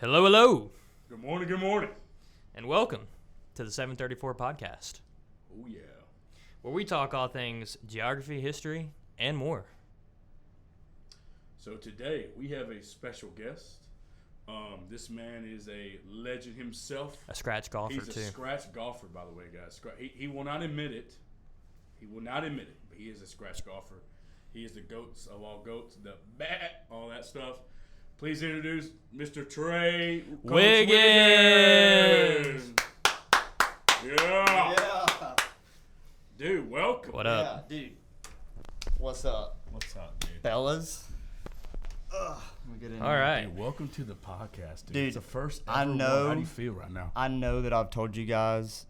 Hello, hello, Good morning. and welcome to the 734 podcast, Oh, yeah. where we talk all things geography, history, and more. So today we have a special guest. This man is a legend himself. A scratch golfer, He's a too. scratch golfer, by the way, guys. He will not admit it. But he is a scratch golfer. He is the goats of all goats, the bat, all that stuff. Please introduce Mr. Trey Coach Wiggins! Yeah. Dude, welcome. What up? Yeah, dude. What's up, What's up, dude? fellas? Let me get in All here. right. Dude, welcome to the podcast, dude. Dude, It's the first I ever one. know- How do you feel right now? I know that I've told you guys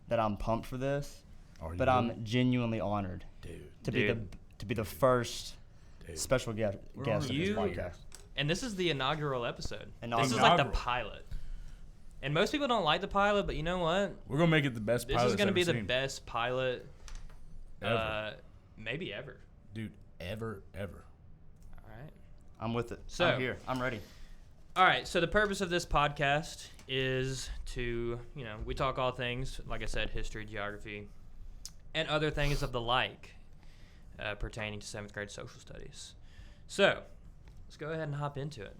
that I'm pumped for this, Are you but I'm genuinely honored dude. to Dude. be the first Dude. special guest of this You- podcast. And this is the inaugural episode. Inaugural. This is like the Inaugural. pilot. And most people don't like the pilot, but you know what? We're gonna make it the best. This is going to be the best pilot Ever. maybe ever. Dude, ever. All right. I'm with it. So- I'm here. I'm ready. All right, so the purpose of this podcast is to, we talk all things, like I said, history, geography, and other things of the like pertaining to 7th grade social studies. So, let's go ahead and hop into it.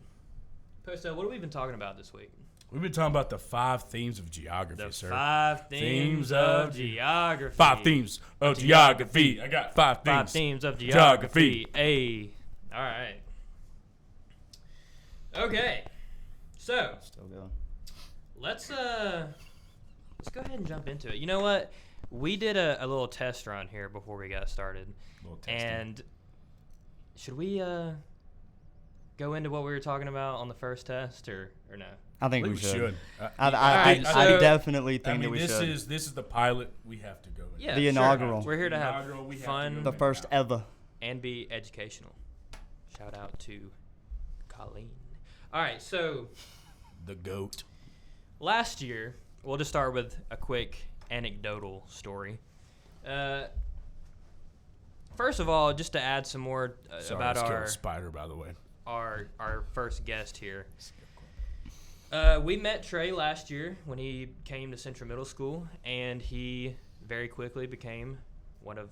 Posto, what have we been talking about this week? We've been talking about the 5 themes of geography, The sir. 5 themes of geography. 5 themes of geography. I got 5 themes. 5 themes of geography. Hey. All right. Okay. So, Still going. let's go ahead and jump into it. You know what? We did a little test run here before we got started. Little testing. And should we go into what we were talking about on the first test or no? I think I we think we should. I Alright, I so- definitely think I mean, that we this should. is the pilot. We have to go in. Yeah, The sure. inaugural. We're here to have Inaugural, we have to fun go the in. first ever. and be educational. Shout out to Colleen. All right, so The GOAT. last year, we'll just start with a quick anecdotal story. First of all, just to add some more Sorry, about I killed our a spider, by the way. our first guest here. We met Trey last year when he came to Central Middle School, and he very quickly became one of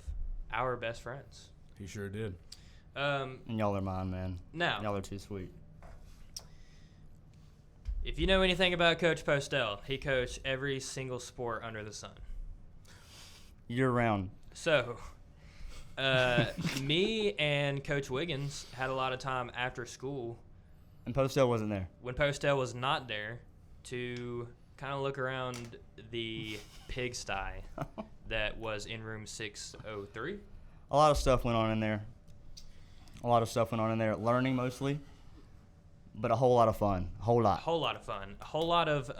our best friends. He sure did. And y'all are mine, man. Now, Y'all are too sweet. if you know anything about Coach Postel, he coached every single sport under the sun. Year round. So, me and Coach Wiggins had a lot of time after school And Postel wasn't there. when Postel was not there to kind of look around the pigsty that was in room 603. A lot of stuff went on in there. Learning mostly, but a whole lot of fun. A whole A lot. whole lot of fun. A whole lot of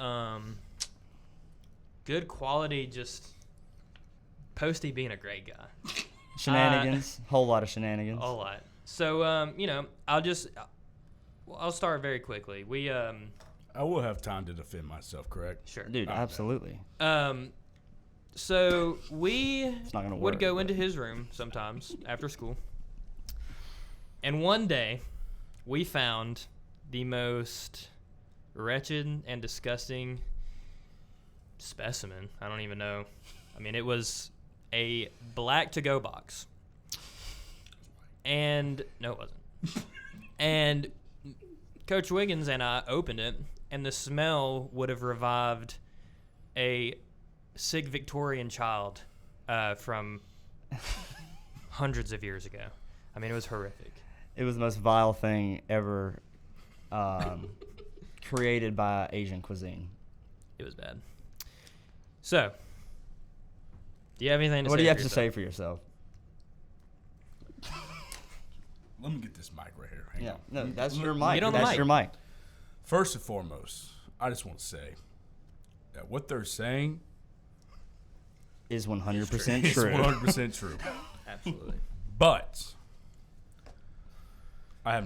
good quality, just Posty being a great guy. Shenanigans. Whole lot of shenanigans. A lot. So, I'll start very quickly. We, I will have time to defend myself, correct? sure. Dude, absolutely. So we not gonna would work, go but- into his room sometimes after school. And one day, we found the most wretched and disgusting specimen. I don't even know. I mean, it was a black to-go box. And, no, it wasn't. And Coach Wiggins and I opened it, and the smell would have revived a sick Victorian child from hundreds of years ago. I mean, it was horrific. It was the most vile thing ever created by Asian cuisine. It was bad. So, do you have anything to say? What do you have for to yourself? say for yourself? Let me get this mic right here. Hang on. No, that's your mic. Get on the That's mic. your mic. First and foremost, I just want to say that what they're saying Is 100% is true. 100% true. Absolutely. But I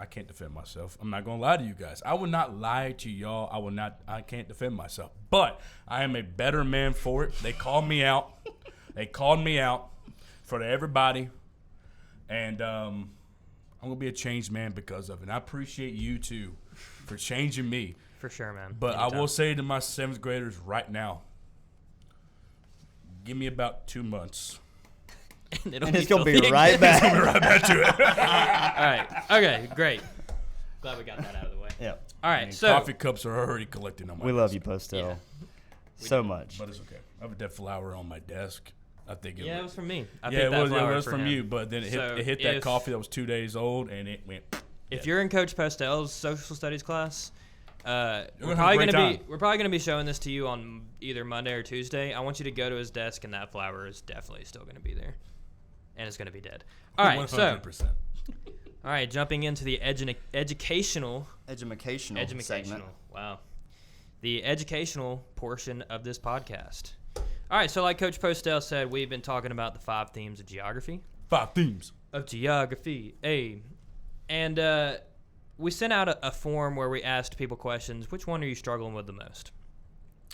can't defend myself. I'm not gonna lie to you guys. I would not lie to y'all. I can't defend myself. But I am a better man for it. They called me out. They called me out for everybody. And I'm I'm gonna be a changed man because of it. And I appreciate you too for changing me. For sure, man. But Anytime. I will say to my 7th graders right now, give me about 2 months. and it's gonna be right back. I'll be right back to it. All right. Okay. Great. Glad we got that out of the way. Yeah. All right. So coffee cups are already collecting on my We desk. love you, Postel. Yeah. So much. But it's okay. I have a dead flower on my desk. I think it was from me. I yeah, picked it that was, flower it was for from him. you, but then it hit that coffee that was 2 days old, and it went. If you're in Coach Postel's social studies class, we're gonna have a probably great gonna be showing this to you on either Monday or Tuesday. I want you to go to his desk, and that flower is definitely still gonna be there, and it's gonna be dead. All right, 100%. so all right, jumping into the educational Segment. Wow, the educational portion of this podcast. All right, so like Coach Postel said, we've been talking about the 5 themes of geography. 5 themes. And we sent out a form where we asked people questions. Which one are you struggling with the most?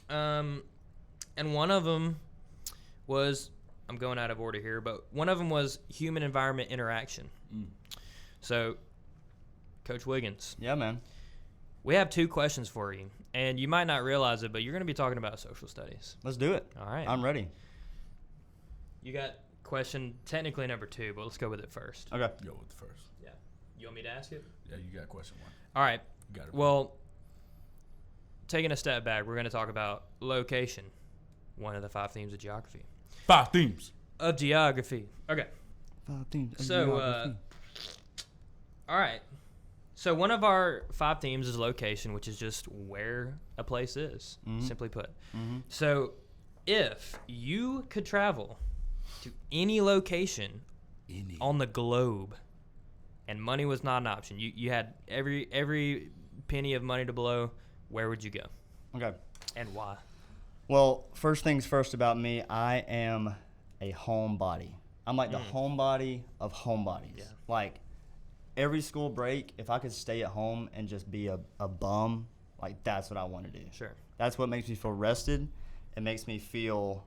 And one of them was, I'm going out of order here, but one of them was human-environment interaction. So, Coach Wiggins. Yeah, man. We have 2 questions for you, and you might not realize it, but you're going to be talking about social studies. Let's do it. All right. I'm ready. You got question technically number 2, but let's go with it first. Okay. Go with the first. Yeah. You want me to ask it? Yeah, you got question 1. All right. You got it. Well, taking a step back, we're going to talk about location, one of the 5 themes of geography. 5 themes. Of geography. Okay. 5 themes. of So, geography. all right. So one of our 5 themes is location, which is just where a place is, simply put. So if you could travel to any location on the globe and money was not an option, you had every penny of money to blow, where would you go Okay. and why? Well, first things first about me, I am a homebody. I'm like the homebody of homebodies. Yeah. Like, every school break, if I could stay at home and just be a bum, like, that's what I want to do. Sure. That's what makes me feel rested. It makes me feel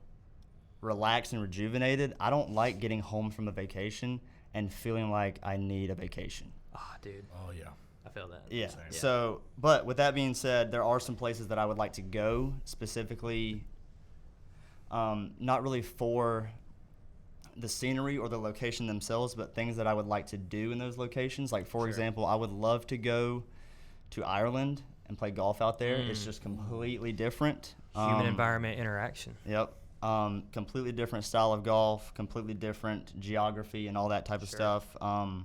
relaxed and rejuvenated. I don't like getting home from a vacation and feeling like I need a vacation. Ah, dude. Oh, yeah. I feel that. Yeah. Same. So, but with that being said, there are some places that I would like to go, specifically, not really for the scenery or the location themselves, but things that I would like to do in those locations. Like, for example, I would love to go to Ireland and play golf out there. It's just completely different. Human-environment interaction. Yep. Completely different style of golf, completely different geography and all that type of stuff. But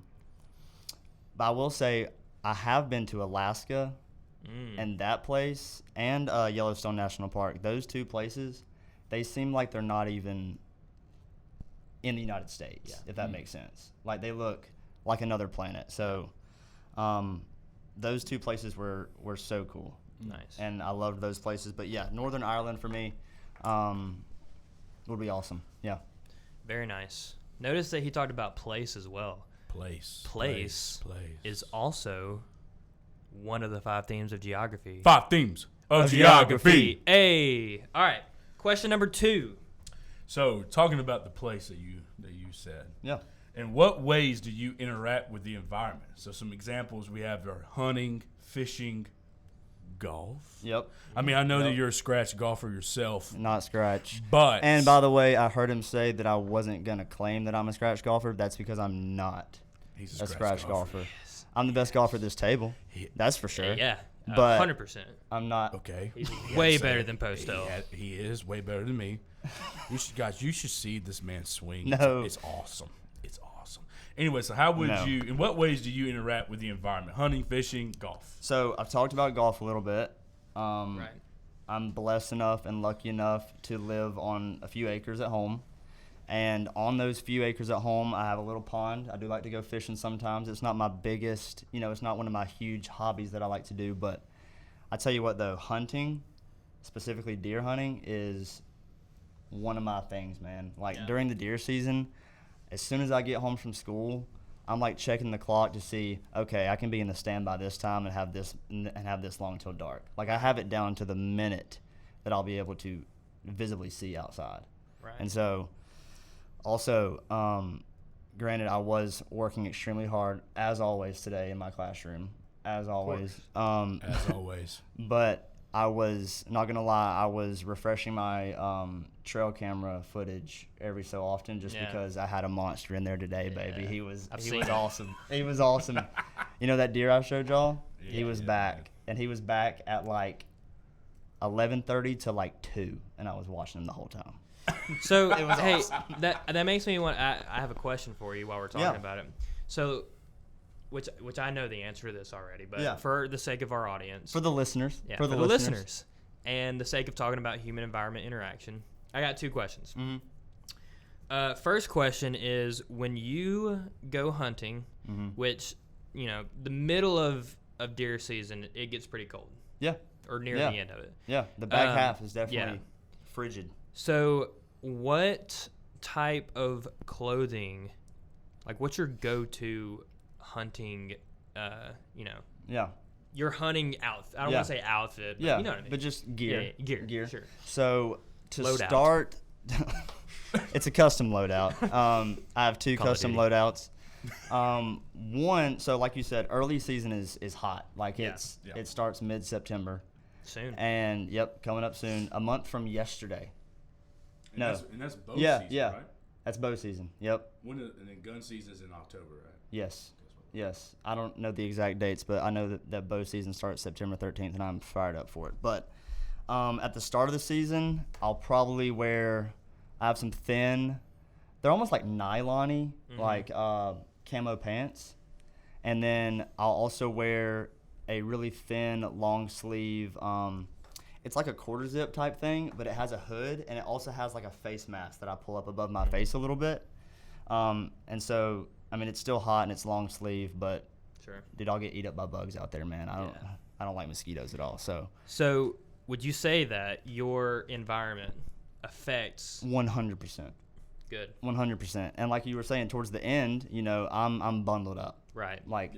I will say I have been to Alaska and that place and Yellowstone National Park. Those 2 places, they seem like they're not even in the United States, if that makes sense. Like, they look like another planet. So those 2 places were so cool. Nice. And I loved those places. But, yeah, Northern Ireland for me would be awesome. Yeah. Very nice. Notice that he talked about place as well. Place is also one of the 5 themes of geography. 5 themes of geography. Hey. All right. Question number 2. So, talking about the place that you said. Yeah. In what ways do you interact with the environment? So, some examples we have are hunting, fishing, golf. Yep. I mean, I know that you're a scratch golfer yourself. Not scratch. But. And by the way, I heard him say that I wasn't going to claim that I'm a scratch golfer. That's because I'm not He's a scratch golfer. Yes. I'm the best golfer at this table. That's for sure. Yeah. But 100%. I'm not. Okay. He's way better than Postel. He is way better than me. You should see this man swing. No. It's awesome. It's awesome. Anyway, so how would No. in what ways do you interact with the environment? Hunting, fishing, golf. So I've talked about golf a little bit. Right. I'm blessed enough and lucky enough to live on a few acres at home. And on those few acres at home, I have a little pond. I do like to go fishing sometimes. It's not my biggest, it's not one of my huge hobbies that I like to do. But I tell you what, though, hunting, specifically deer hunting, is one of my things, man. Like, during the deer season, as soon as I get home from school, I'm like checking the clock to see, okay, I can be in the stand by this time and have this long till dark. Like, I have it down to the minute that I'll be able to visibly see outside. Right. And so, also, granted, I was working extremely hard, as always, today in my classroom, as always. As always. But I was, not going to lie, I was refreshing my trail camera footage every so often just because I had a monster in there today, baby. He was awesome. He was awesome. You know that deer I showed y'all? He was back. And he was back at like 11:30 to like 2, and I was watching him the whole time. So, hey, that makes me want. I have a question for you while we're talking about it. So, which I know the answer to this already, but for the sake of our audience, for the listeners, for the listeners, and the sake of talking about human-environment interaction, I got 2 questions. Mm-hmm. First question is, when you go hunting, which the middle of deer season, it gets pretty cold. Yeah. Or near the end of it. Yeah, the back half is definitely frigid. So, what type of clothing, like, what's your go-to hunting, your hunting outfit? I don't want to say outfit, but you know what I mean. But just gear. Yeah, gear, sure. So, to start, it's a custom loadout. I have 2 custom loadouts. One, so like you said, early season is hot. Like, it starts mid-September. Soon. And, coming up soon. A month from yesterday. And that's bow season, right? That's bow season. Yep. And then gun season is in October, right? Yes. I don't know the exact dates, but I know that bow season starts September 13th, and I'm fired up for it. But at the start of the season, I'll probably wear – I have some thin – they're almost like nylon-y, like camo pants. And then I'll also wear a really thin, long-sleeve it's like a quarter zip type thing, but it has a hood, and it also has like a face mask that I pull up above my face a little bit. And so, I mean, it's still hot and it's long sleeve, but dude, I'll get eat up by bugs out there, man. I don't like mosquitoes at all. So would you say that your environment affects 100%? Good. 100%. And like you were saying, towards the end, I'm bundled up. Right. Like,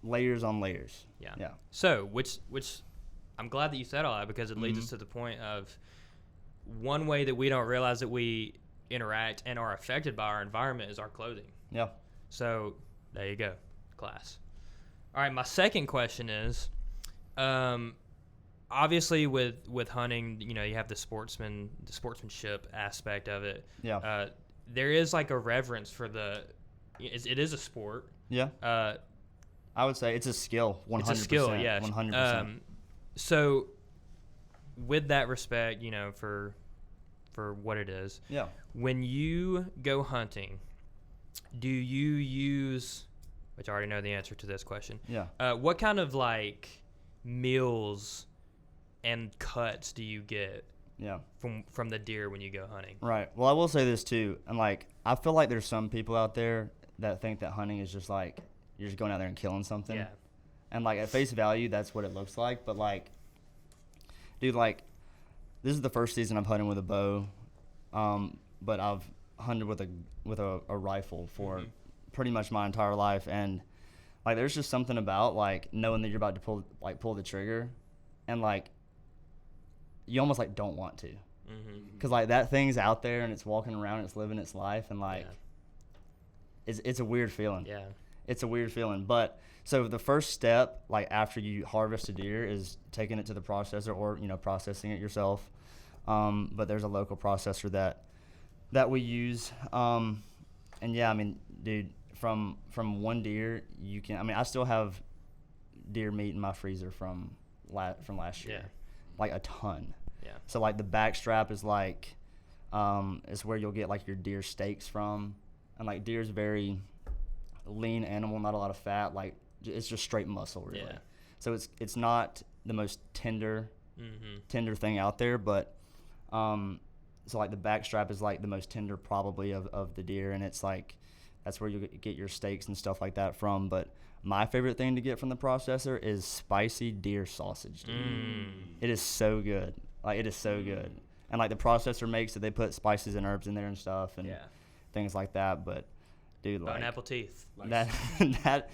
layers on layers. Yeah. So, which I'm glad that you said all that, because it leads us to the point of one way that we don't realize that we interact and are affected by our environment is our clothing. Yeah. So there you go, class. All right, my second question is, obviously with hunting, you have the sportsmanship aspect of it. Yeah. There is like a reverence for it is a sport. Yeah. I would say it's a skill. 100%. It's a skill. Yeah. 100%. So, with that respect, for what it is, when you go hunting, do you use, which I already know the answer to this question, what kind of, like, meals and cuts do you get from the deer when you go hunting? Right. Well, I will say this, too. And, like, I feel like there's some people out there that think that hunting is just, like, you're just going out there and killing something. Yeah. And, like, at face value, that's what it looks like. But, like, dude, like, this is the first season I'm hunting with a bow. But I've hunted with a rifle for pretty much my entire life. And, like, there's just something about, like, knowing that you're about to pull the trigger. And, like, you almost, like, don't want to. Because, like, that thing's out there and it's walking around, it's living its life. And, like, it's a weird feeling. Yeah. It's a weird feeling. But so the first step, like, after you harvest a deer, is taking it to the processor or, processing it yourself. But there's a local processor that we use. And yeah, I mean, dude, from one deer, I still have deer meat in my freezer from last year. Yeah. Like a ton. Yeah. So like the back strap is like, is where you'll get like your deer steaks from. And like deer's very lean animal, not a lot of fat. Like it's just straight muscle, really. Yeah. So it's not the most tender thing out there, but so like the back strap is like the most tender probably of the deer, and it's like that's where you get your steaks and stuff like that from. But my favorite thing to get from the processor is spicy deer sausage, dude. It is so good. Like it is so good. And like the processor makes it, they put spices and herbs in there and stuff and things like that. But dude, like pineapple teeth. That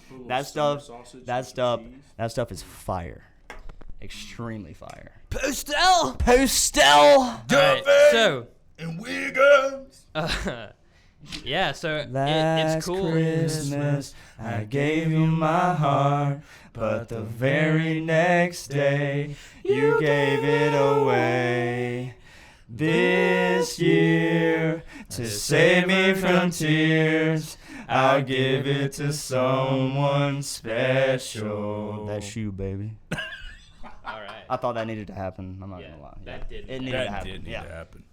stuff is fire. Extremely fire. Postel. Right, so and Wiggins. Yeah, so Last it's cool. Christmas, I gave you my heart, but the very next day, you gave it away. This year, to save me from tears, I'll give it to someone special. That's you, baby. All right. I thought that needed to happen. I'm not Yeah, gonna lie. that did. It needed to That happen. did need yeah. to happen.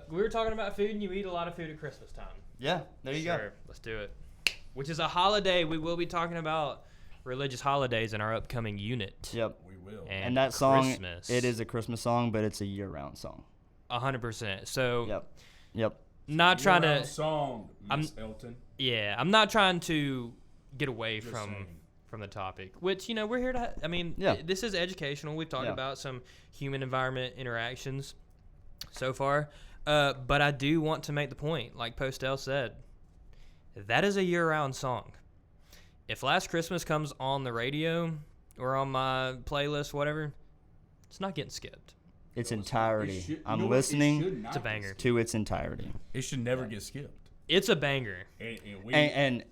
We were talking about food, and you eat a lot of food at Christmas time. Yeah. There you Sure, let's do it. Which is a holiday. We will be talking about religious holidays in our upcoming unit. go. Yep. We will. And that song, Christmas. it is a Christmas song, but it's a year-round song. 100%. So, Yep. not trying Year-round to. song, Miss Elton. Yeah, I'm not trying to get away Just from saying. the topic. Which we're here to. This is educational. We've talked about some human-environment interactions so far, but I do want to make the point, like Postel said, that is a year-round song. If Last Christmas comes on the radio or on my playlist, whatever, it's not getting skipped. Its entirety. It should- you know I'm what? It listening should not It's a be banger. skipped. to its entirety. It should never get skipped. It's a banger. And we, And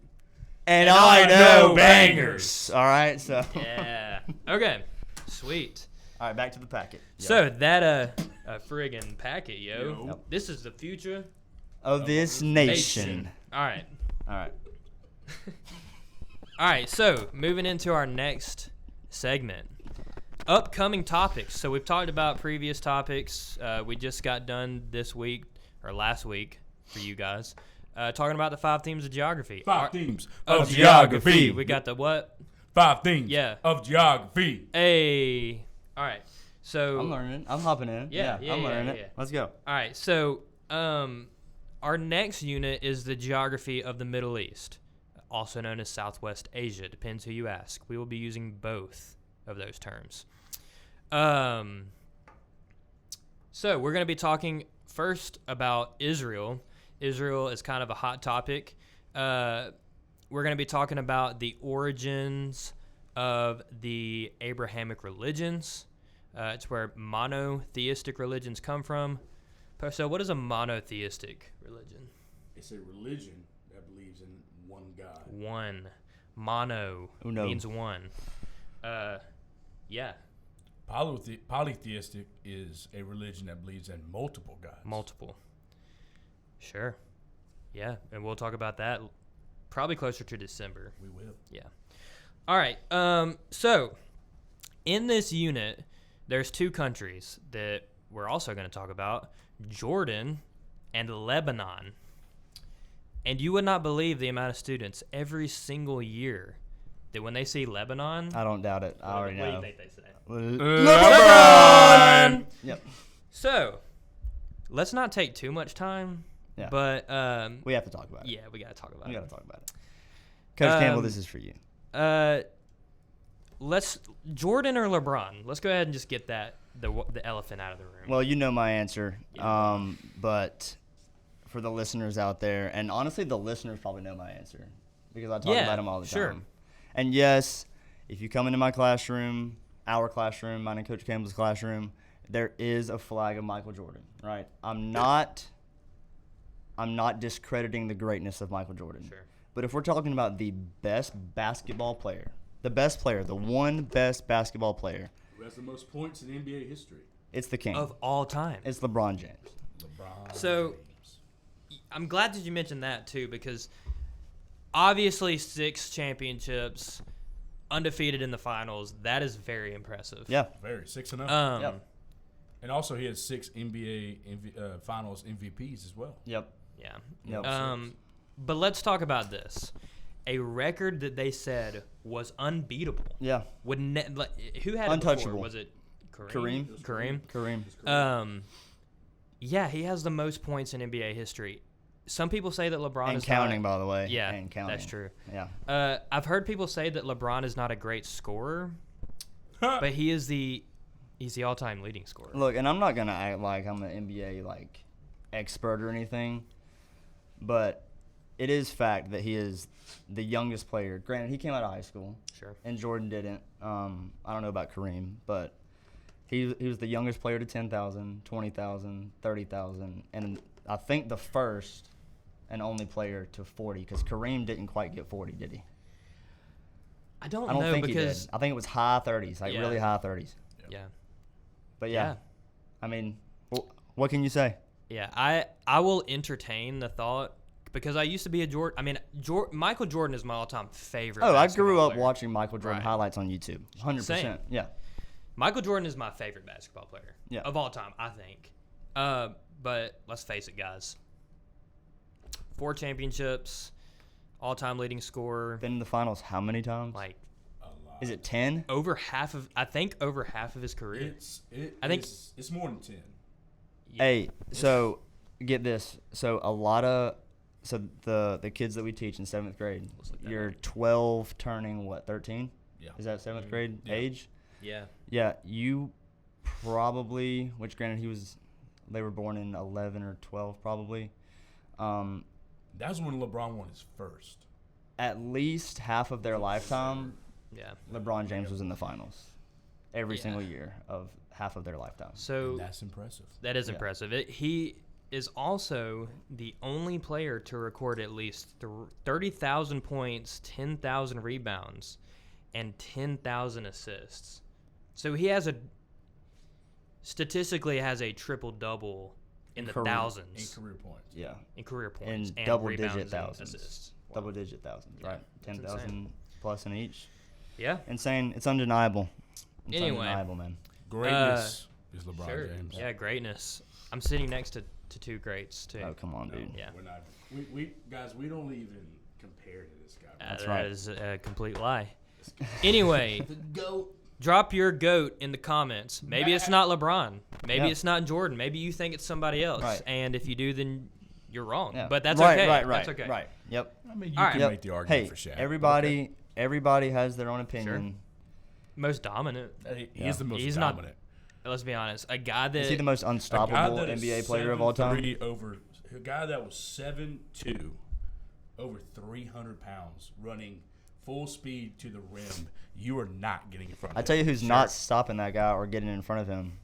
I know bangers. All right, so. Yeah. Okay. Sweet. All right, back to the packet. So that a friggin' packet, yo. Yo. Yep. This is the future Of this nation. All right. All right. All right. So moving into our next segment, upcoming topics. So we've talked about previous topics. We just got done this week or last week for you guys, talking about the 5 themes of geography. Five themes of geography. We got the what? 5 themes Yeah. of geography. Hey. All right. So I'm learning. I'm hopping in. Yeah, I'm learning yeah. it. Let's go. All right, so our next unit is the geography of the Middle East, also known as Southwest Asia. Depends who you ask. We will be using both of those terms. So we're going to be talking first about Israel. Israel is kind of a hot topic. We're going to be talking about the origins of the Abrahamic religions. It's where monotheistic religions come from. So what is a monotheistic religion? It's a religion that believes in one God. One. Mono Uno. means one. Yeah, Polytheistic is a religion that believes in multiple gods. multiple. Sure. Yeah, and we'll talk about that probably closer to December. We will. Yeah. All right. So in this unit, there's 2 countries that we're also going to talk about, Jordan and Lebanon. And you would not believe the amount of students every single year that when they see Lebanon, I don't doubt it. I what already do you know. think they say? LeBron! Yep. So let's not take too much time, Yeah. but We have to talk about it. yeah, we got to talk about We it. got to talk about it. Coach Campbell, this is for you. Let's Jordan or LeBron. Let's go ahead and just get the elephant out of the room. Well, you know my answer. Yeah. But for the listeners out there, and honestly, the listeners probably know my answer because I talk about them all the sure. time. And yes, if you come into my classroom, our classroom, mine and Coach Campbell's classroom, there is a flag of Michael Jordan, right? I'm not discrediting the greatness of Michael Jordan. Sure. But if we're talking about the best basketball player, the one best basketball player, Who has the most points in NBA history? it's the king. Of all time. It's LeBron James. LeBron So- James. I'm glad that you mentioned that too, because obviously 6 championships, undefeated in the finals. That is very impressive. Yeah. Very 6-0. Yep. And also he had 6 NBA Finals MVPs as well. Yep. Yeah. Yep. But let's talk about this. A record that they said was unbeatable. Yeah. Who had it before? Untouchable. Was it Kareem? Kareem. Yeah, he has the most points in NBA history. Some people say that LeBron And is counting, not, by the way. Yeah, And counting. that's true. Yeah. I've heard people say that LeBron is not a great scorer, but he's the all-time leading scorer. Look, and I'm not gonna act like I'm an NBA expert or anything, but it is fact that he is the youngest player. Granted, he came out of high school, Sure. and Jordan didn't. I don't know about Kareem, but he was the youngest player to 10,000, 20,000, 30,000, and I think the first and only player to 40 because Kareem didn't quite get 40, did he? I don't I don't know think because he did. I think it was high 30s, like Yeah. really high 30s. yeah. But yeah. I mean, what can you say? Yeah, I will entertain the thought because I used to be a Jordan. I mean, Michael Jordan is my all-time favorite. Oh, I basketball grew up player. watching Michael Jordan Right. highlights on YouTube. 100%. Same. Yeah. Michael Jordan is my favorite basketball player Yeah. of all time, I think. But let's face it, guys. 4 championships, all-time leading scorer. Been in the finals how many times? Like A lot. Is it 10? over half of his career. I think- it's more than 10. Yeah. Hey, so get this. So the kids that we teach in 7th grade, Let's look that you're up. 12 turning what, 13? Yeah. Is that 7th grade Yeah. age? Yeah. Yeah, you probably, which granted they were born in 11 or 12 probably. That's when LeBron won his first. At least half of their lifetime, Yeah. LeBron James was in the finals every Yeah. single year of half of their lifetime. So And that's impressive. that is Yeah. impressive. He is also the only player to record at least 30,000 points, 10,000 rebounds, and 10,000 assists. So he statistically has a triple-double in the Career. In thousands career points. Yeah, in career points in and double-digit rebounds and thousands. assists. Wow. double-digit thousands, Yeah, right? that's 10,000 plus in each. Yeah. Insane. It's undeniable. It's Anyway. undeniable, man. Greatness is LeBron Sure. James. Yeah, greatness. I'm sitting next to 2 greats too. Oh, come on, No, dude. Yeah. We're not. We guys, we don't even compare to this guy. That's That right. is a complete lie. Anyway, The GOAT. drop your GOAT in the comments. Maybe it's not LeBron. Maybe Yeah. it's not Jordan. Maybe you think it's somebody else. Right. And if you do, then you're wrong. Yeah. But that's right, okay. Right, That's okay. right. Yep. I mean, you All right. can Yep. make the argument Hey, for Shaq. everybody has their own opinion. Most dominant. Okay. He Yeah. is the most He's not- dominant. Let's be honest. A guy that Is he the most A guy unstoppable that is NBA player of all time? 7'3" a guy that was 7'2", over 300 pounds, running full speed to the rim. You are not getting in front of I tell you him. who's not stopping that guy or getting in front of him.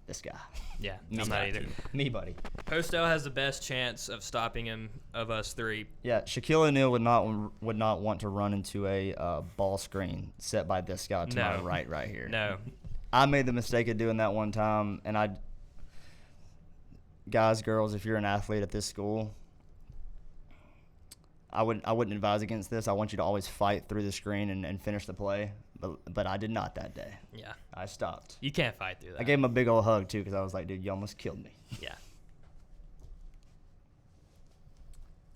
This guy. yeah, Me. I'm not either. Me, buddy. Postel has the best chance of stopping him of us 3. Yeah, Shaquille O'Neal would not want to run into a ball screen set by this guy to my No. right here. No. I made the mistake of doing that one time, and guys, girls, if you're an athlete at this school, I wouldn't advise against this. I want you to always fight through the screen and finish the play, but I did not that day. Yeah. I stopped. You can't fight through that. I gave him a big old hug too because I was like, dude, you almost killed me. Yeah.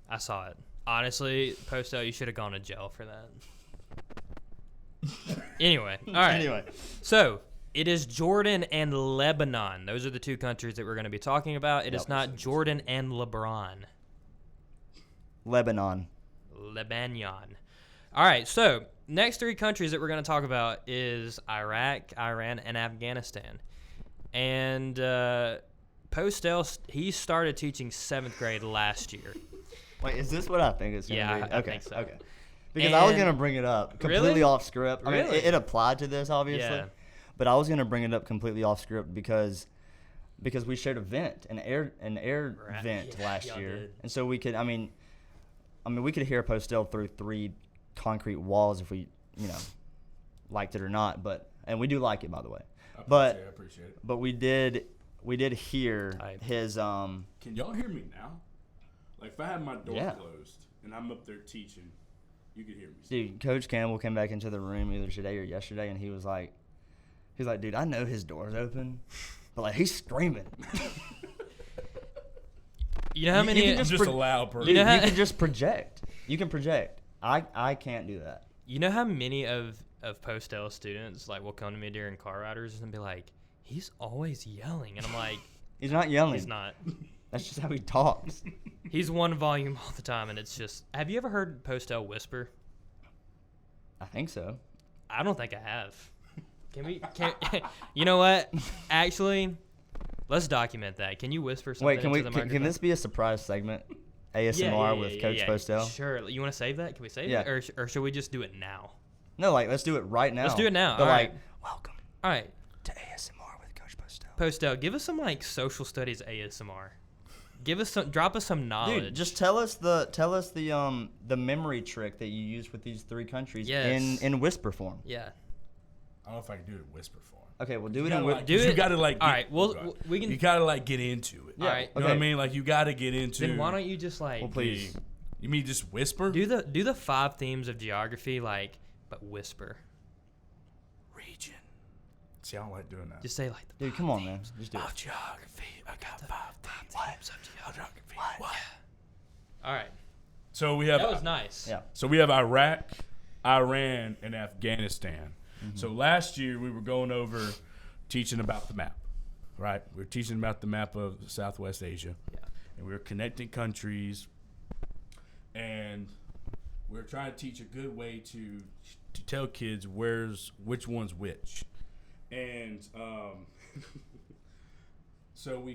I saw it. Honestly, Postel, you should have gone to jail for that. Anyway, all right. Anyway, So, it is Jordan and Lebanon. Those are the 2 countries that we're going to be talking about. It is Yep. not Jordan and LeBron. Lebanon. Lebanon. All right, so next 3 countries that we're going to talk about is Iraq, Iran, and Afghanistan. And Postel, he started teaching 7th grade last year. Wait, is this what I think it's gonna Yeah, be? I Okay, think so. okay. Because I was And- gonna bring it up completely Really? off script. I mean, Really? it applied to this obviously, Yeah. but I was gonna bring it up completely off script because we shared a vent, an air Right. vent Yeah, last y'all year, did. and so we could. I mean, we could hear Postel through 3 concrete walls if we, liked it or not. And we do like it, by the way. I But appreciate it. but we did hear Type. his Can y'all hear me now? Like if I had my door Yeah. closed and I'm up there teaching, you could hear me. Dude, Coach Campbell came back into the room either today or yesterday, and he was like, dude, I know his door's open, but like he's screaming. You know how many? can I'm just a loud person. You know how- You can just project. You can project. I can't do that. You know how many of Postel students like will come to me during car riders and be like, "He's always yelling," and I'm like, He's not yelling. "He's not. That's just how he talks. He's one volume all the time." And it's just, have you ever heard Postel whisper? I think so. I don't think I have. You know what? Actually, let's document that. Can you whisper something Wait, can into the microphone? can this be a surprise segment? ASMR with Coach Postel? Sure. You want to save that? Can we save Yeah. it? Or should we just do it now? No, like let's do it right now. Let's do it now. But All like, right. welcome All right. to ASMR with Coach Postel. Postel, give us some like social studies ASMR. drop us some knowledge. Dude, just tell us the memory trick that you use with these 3 countries in whisper form. Yeah. I don't know if I can do it in whisper form. Okay, well, do it You in gotta, whisper. like, Do it. You gotta like. All right, we can. You gotta like get into it. All right. You know what I mean? Like you gotta get into. Then why don't you just like Well, please. You mean just whisper? do the 5 themes of geography like, but whisper. Region. See, I don't like doing that. Just say like the Dude, come on, man. Just do it. Geography. I got 5 themes of geography. What? All right. So we have. That was nice. Yeah. So we have Iraq, Iran, and Afghanistan. So last year we were going over teaching about the map, right? We were teaching about the map of Southwest Asia. Yeah. And we were connecting countries, and we were trying to teach a good way to tell kids which one's which. And so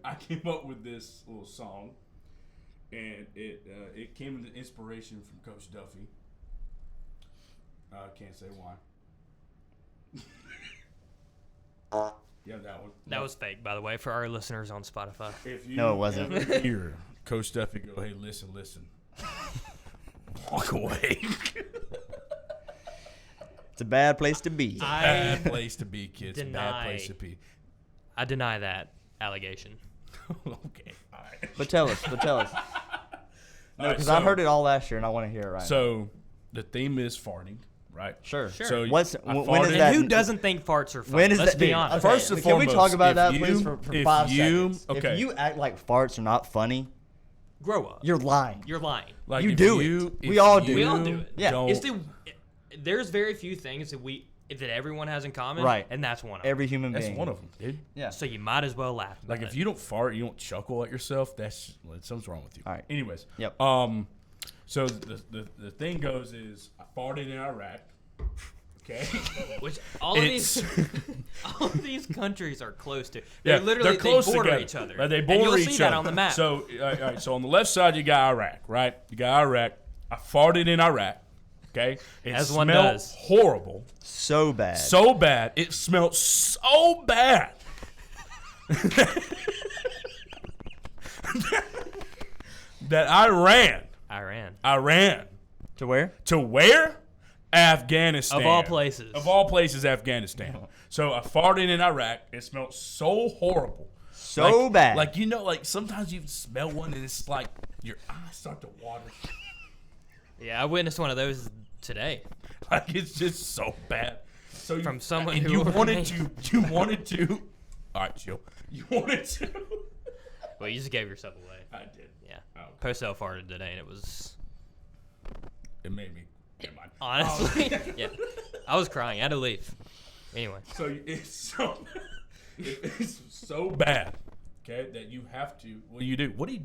I came up with this little song, and it came into inspiration from Coach Duffy. Can't say why. Yeah, that one. That was fake, by the way, for our listeners on Spotify. If you No, it wasn't. ever hear Coach Duffy go, hey, listen. Walk away. It's a bad place to be. Bad place to be, kids. deny. Bad place to be. I deny that allegation. Okay, all right. But tell us. All right, Because I heard it all last year, and I want to hear it right now. So the theme is farting, right? Sure. Sure. So When is And that? who doesn't think farts are fun? When is Let's that? be Dude, honest. okay, First and can we foremost, talk about if that, you- please, for if 5 you- seconds? okay. If you act like farts are not funny, Grow up. you're lying. You're lying. Like You if do you- it. if We all do. We all you do it. Yeah. don't- There's very few things that everyone has in common, Right. and that's one of them. Every human That's being. one of them, dude. Yeah. So you might as well laugh. Like about if it. you don't fart, you don't chuckle at yourself. Something's wrong with you. All right. Anyways. Yep. So the thing goes is I farted in Iraq. Okay. Which all of these countries are close to. Yeah, They're close they border together. each other. Like, they And border you'll each see that other. on the map. So, all right, so on the left side you got Iraq, right? You got Iraq. I farted in Iraq. Okay. It As one smelled does. horrible. So bad. So bad. It smelled so bad. That I ran. To where? To where? Afghanistan. Of all places. Of all places, Afghanistan. So I farted in Iraq. It smelled so horrible. So bad. Like, sometimes you smell one and it's like your eyes start to water. Yeah, I witnessed one of those today. Like, it's just so bad. So From someone and who you ordered wanted to. All right, chill. You wanted to. Well, you just gave yourself away. I did. Yeah. Oh, okay. Postel farted today, and it was It made me. Never mind. honestly, yeah. I was crying. I had to leave. Anyway, So it's so bad, okay, that you have to. What do you do? What do you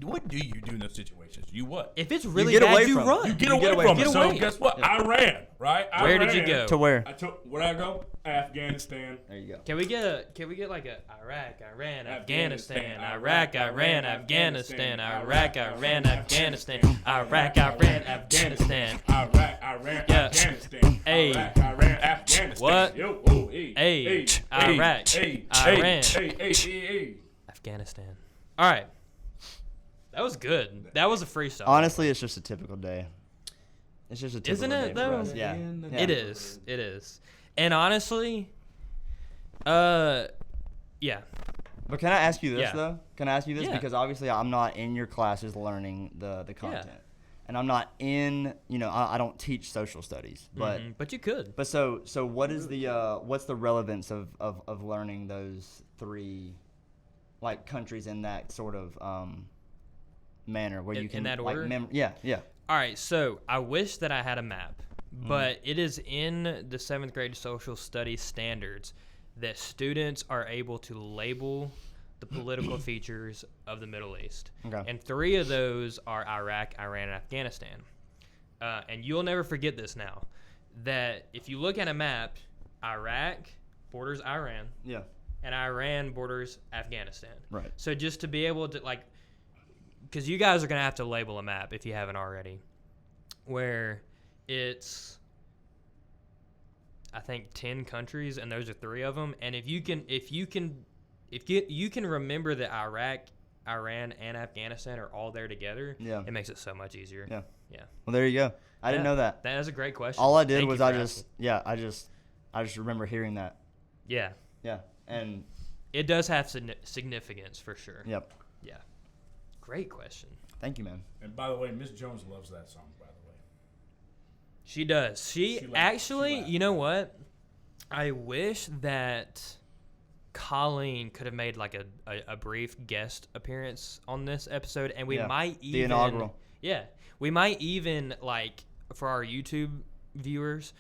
do in those situations? You what? if it's really get away bad, you from it. run. You get away from it. Get So away. guess what? I ran. Right? Where did you go? To where? Where'd I go? Afghanistan. There you go. Can we get like a Iraq, Iran, Afghanistan, Afghanistan, Iraq, Iran, Afghanistan, Iraq, Iran, Afghanistan, Iraq, Iran, Afghanistan. Iraq, Iran, Yeah. Afghanistan. Hey. Iraq, Iran, Afghanistan. What? Yo, oh, hey, Hey. hey, Iraq, hey, Iran. hey. Afghanistan. All right. That was good. That was a freestyle. Honestly, it's just a typical day. It's just a typical Isn't it, day for though? us. Yeah. It is. It is. And honestly, yeah. But can I ask you this Yeah. though? Can I ask you this Yeah. because obviously I'm not in your classes learning the content, and I'm not in. I don't teach social studies, but But you could. but so what is the what's the relevance of learning those 3 like countries in that sort of manner where you In can that like order? yeah. All right, so I wish that I had a map, but it is in the 7th grade social studies standards that students are able to label the political features of the Middle East. Okay. And 3 of those are Iraq, Iran, and Afghanistan. And you'll never forget this now, that if you look at a map, Iraq borders Iran, Yeah. and Iran borders Afghanistan. Right. So just to be able to, like, because you guys are going to have to label a map if you haven't already, where it's, I think, 10 countries, and those are 3 of them. And if you can remember that Iraq Iran and Afghanistan are all there together, Yeah. it makes it so much easier. Yeah. Yeah. Well, there you go. I didn't know that. That is a great question. All I did Thank was you I for just asking. I just remember hearing that. Yeah. Yeah. And It does have significance for sure. yep. Yeah. Great question. Thank you, man. And by the way, Miss Jones loves that song. By the way, She does. She laughed. actually, She laughed. you know what? I wish that Colleen could have made like a brief guest appearance on this episode, and we Yeah, might the even inaugural. Yeah, we might even like for our YouTube viewers,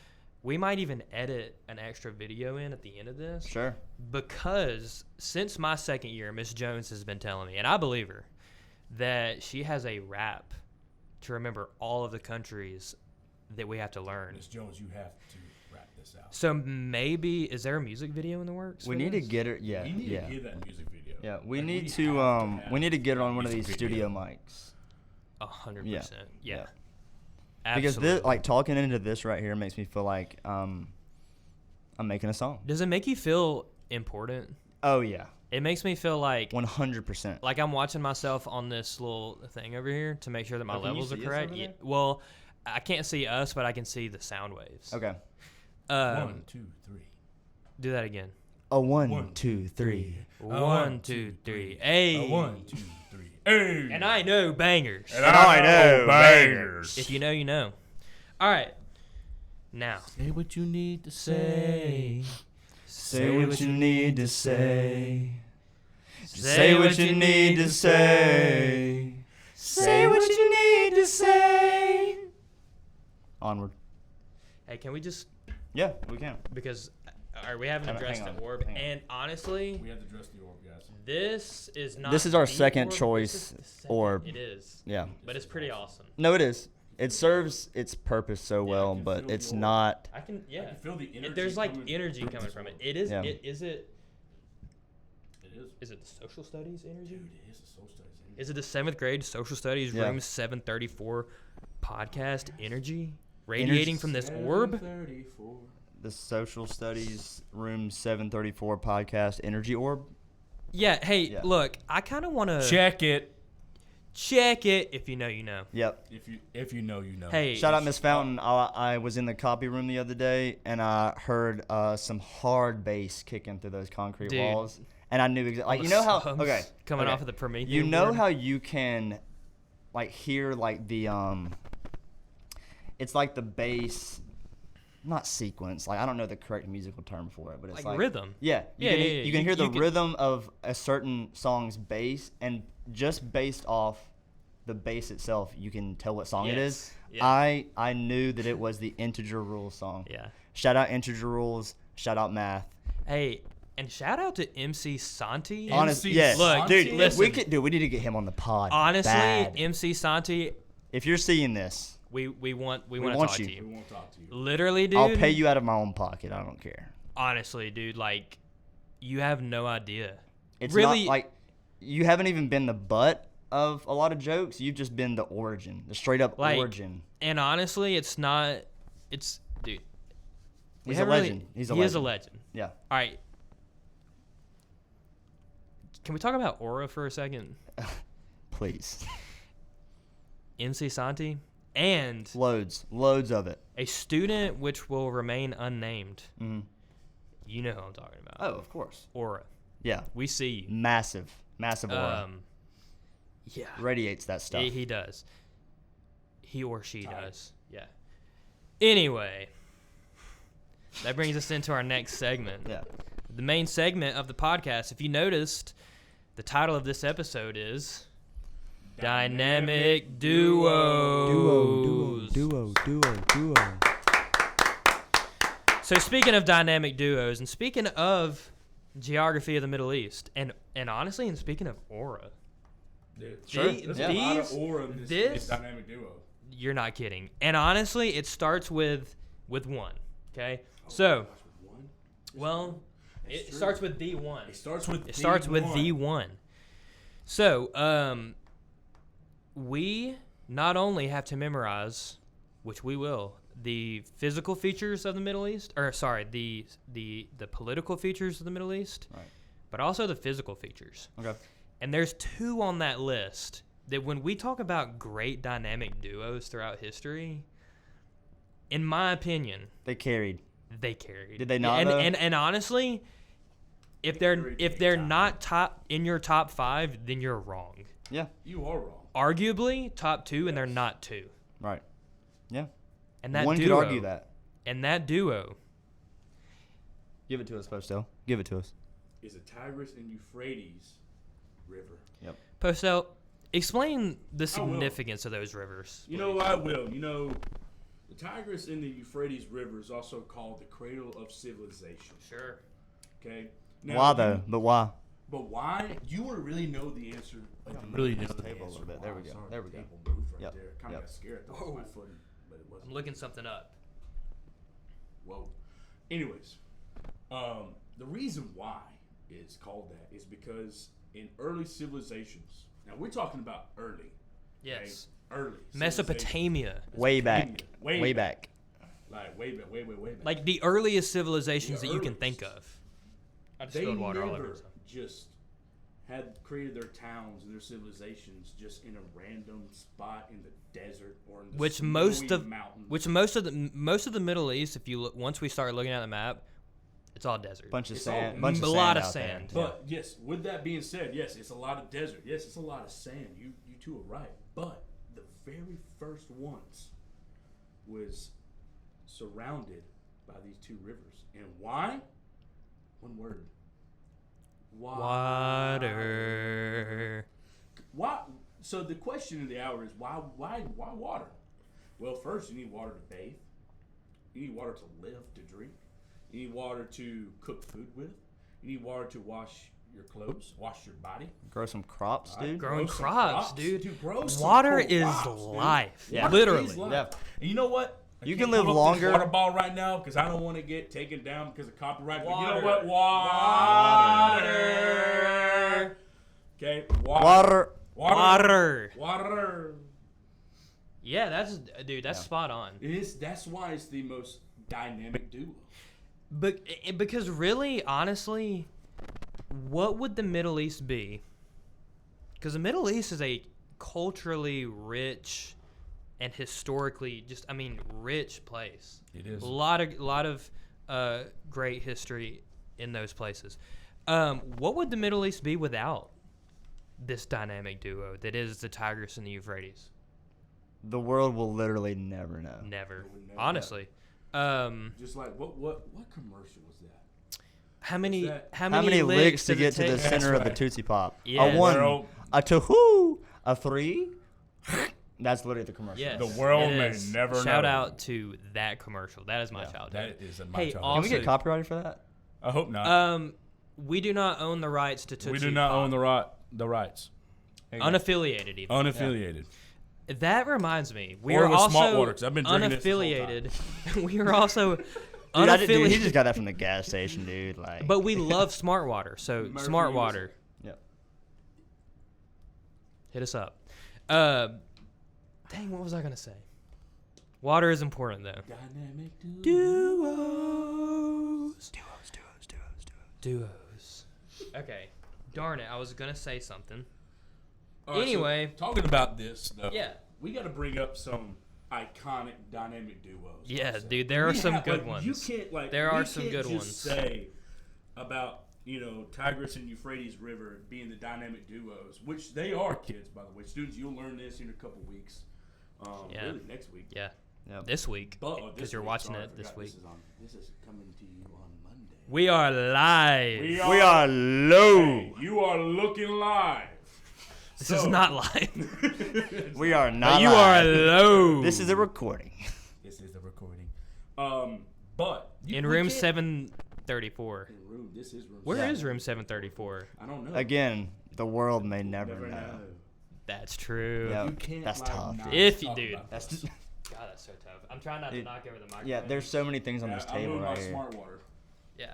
we might even edit an extra video in at the end of this. Sure. Because since my second year, Miss Jones has been telling me, and I believe her, that she has a rap to remember all of the countries that we have to learn. Miss Jones, you have to wrap this out. So maybe, is there a music video in the works? We for need to this? get her. Yeah. You need yeah. to hear that music video. Yeah. We Like, need have to have we need to get her on one of music these video. studio mics. 100%. Yeah. Yeah. Because Absolutely. this, like talking into this right here makes me feel like I'm making a song. Does it make you feel important? Oh yeah. It makes me feel like 100%. like I'm watching myself on this little thing over here to make sure that my Oh, can you levels are see us correct. over there? Well, I can't see us, but I can see the sound waves. Okay. 1, 2, 3. Do that again. A 1, 1, 2, 3. 1, 2, 3. Hey. 1, 2, 3. Hey. And I know bangers. And I know bangers. If you know, you know. All right. Now. Say what you need to say. Say what you need to say. Say what you need to say. Say what you need to say. Onward. Hey, can we just, Yeah, we can. because all right, we haven't Hang on, addressed hang the on, orb, hang on. and honestly, We have to dress the orb, guys. this is not. This is our the second orb, choice this is the second. orb. It is, Yeah. but it's pretty awesome. No, it is. It serves its purpose so I well, can but feel it's the orb. not. I can, I yeah. can feel the energy. There's like coming energy from coming this from it. orb. It is. Yeah. Is it? It is. Is it the social studies energy? Dude, it is a soul studies. Is it the 7th grade social studies Yeah. room 734 podcast energy radiating from this orb? 734. The Social Studies Room 734 podcast energy orb. Yeah. Hey, Yeah. look, I kind of want to Check it. check it. If you know, you know. Yep. If you know, you know. Hey, Shout out Miss Fountain. I was in the copy room the other day and I heard some hard bass kicking through those concrete Dude. walls, and I knew exactly. Like, you know how? Okay. Coming okay. off of the Prometheus. You know board. how you can, like, hear like the it's like the bass, not sequence. Like, I don't know the correct musical term for it, but it's like like rhythm. Yeah, Yeah, yeah. You can hear the You can- rhythm of a certain song's bass, and just based off the bass itself, you can tell what song it is. Yes. Yeah. I knew that it was the Integer Rules song. Yeah. Shout out Integer Rules. Shout out Math. Hey, and shout out to MC Santi. Honestly, MC yeah, Look, dude, listen. we need to get him on the pod. Honestly, Bad. MC Santi, If you're seeing this, we want to want talk you. to We you. won't talk to you. Literally, dude. I'll pay you out of my own pocket. I don't care. Honestly, dude, like, you have no idea. It's Really- not like you haven't even been the butt of a lot of jokes. You've just been the origin, the straight up Like, origin. And honestly, it's not. It's dude. we He's a haven't really- legend. He's a he legend. is a legend. Yeah. All right. Can we talk about Aura for a second? Please. MC Santi and Loads of it. a student which will remain unnamed. Mhm. You know who I'm talking about. Oh, of course. Aura. Yeah. We see you. Massive aura. Yeah. Radiates that stuff. He does. He or she Tight. does. Yeah. Anyway, that brings us into our next segment. Yeah. The main segment of the podcast. If you noticed, the title of this episode is Dynamic Duos. Duo. So speaking of dynamic duos, and speaking of geography of the Middle East, and honestly, and speaking of aura, Dude, Sure. There's Yeah. a lot of These- aura in this this- dynamic duo. you're not kidding. And honestly, it starts with one. Okay, so One? well, That's it true. starts with the one. It starts with It starts with the one. So, we not only have to memorize, which we will, the physical features of the Middle East, or sorry, the political features of the Middle East, Right. but also the physical features. Okay. And there's two on that list that when we talk about great dynamic duos throughout history, in my opinion, They carried. they carried. Did they not, And though? and honestly, if they're not top in your top 5, then you're wrong. Yeah. You are wrong. Arguably top 2, and they're not 2. Right. Yeah. And that One duo, could argue that. And that duo, Give it to us, Postel. Give it to us. Is the Tigris and Euphrates River. Yep. Postel, explain the significance of those rivers. You know, I will. You know, the Tigris and the Euphrates River is also called the cradle of civilization. Sure. Okay. Why though? But why? But why? You would really know the answer. Like, I'm really moving know this the table a answer. little bit. There we go. Sorry, There we the go. table moved right Yep. there. Kind of Yep. got scared. I thought it was my foot, but it wasn't. I'm looking something up. Whoa. Anyways, the reason why it's called that is because in early civilizations, now we're talking about early. Yes. Okay? Early. Mesopotamia. Way back. Way Way back. back. Like way back. Like the earliest civilizations The that you can earliest. think of. I just They spilled water all over never myself. just had created their towns and their civilizations just in a random spot in the desert or in the Which snowy most of mountains. most of the Middle East, if you look, once we start looking at the map, it's all desert. Bunch of It's all- sand. Bunch of a sand lot of out there. sand. But yes, with that being said, yes, it's a lot of desert. Yes, it's a lot of sand. You two are right. But the very first ones was surrounded by these two rivers. And why? One word. Water. Why? So the question of the hour is why water? Well, first you need water to bathe. You need water to live, to drink. You need water to cook food with. You need water to wash your clothes, wash your body. Grow some crops, dude. Growing Grow some crops, dude. grow some Water cool is crops, dude. life. Yeah. Water Literally. is life. Yeah. And you know what? I You can't can live pull up this longer. water ball right now because I don't want to get taken down because of copyright. But you know Water. what? Water. Okay. Water. Water. Yeah, that's spot on. That's why it's the most dynamic duo. But because really, honestly, what would the Middle East be? Because the Middle East is a culturally rich and historically rich place. It is. A lot of great history in those places. What would the Middle East be without this dynamic duo that is the Tigris and the Euphrates? The world will literally never know. Never. would never Honestly. Just like what commercial was that? How many that- How many licks to does get it to the take? center of the right. Tootsie Pop? Yeah. A one, World- a two, a three. That's literally the commercial. Yes, The world it may is. never Shout know. out to that commercial. That is my childhood. That is a Hey, childhood. Can we also- get copyrighted for that? I hope not. We do not own the rights to Tootsie we do not Pop. own the rights. Unaffiliated even. Unaffiliated. That reminds me. We Or are with also Smart Water, 'cause I've been drinking this whole unaffiliated. We are also Dude, unaffiliated. he just got that from the gas station, dude. Like, But we love Smart Water. So Murphy Smart uses Water. Yep. Hit us up. Dang, what was I gonna say? Water is important though. Dynamic Duos. Duos. Okay. Darn it, I was gonna say something. All right, so Anyway. talking about this though. Yeah. We got to bring up some iconic dynamic duos. Yeah, Marcel. dude, there are We some have, good like, ones. You can't like. There we are some can't good just ones. Say about Tigris and Euphrates River being the dynamic duos, which they are, kids. By the way, students, you'll learn this in a couple weeks. Yeah. Really, next week. Yeah. Yep. This week. But Because this you're week, watching sorry, I it this forgot week. This is coming to you on Monday. We are live. We we are low. Hey, you are looking live. This is not live. We are not. You live. are low. This is a recording. This is the recording. But in we room can't- 734. In room. This is room. Where is seven. room 734? I don't know. Again, the world may never, Never know. know. That's true. Yeah. You can't. That's like, tough. not If you- talk dude. about That's this. just, God, that's so tough. I'm trying not to Dude, knock over the microphone. yeah. There's so many things on this I table moved right my here. smart water. Yeah.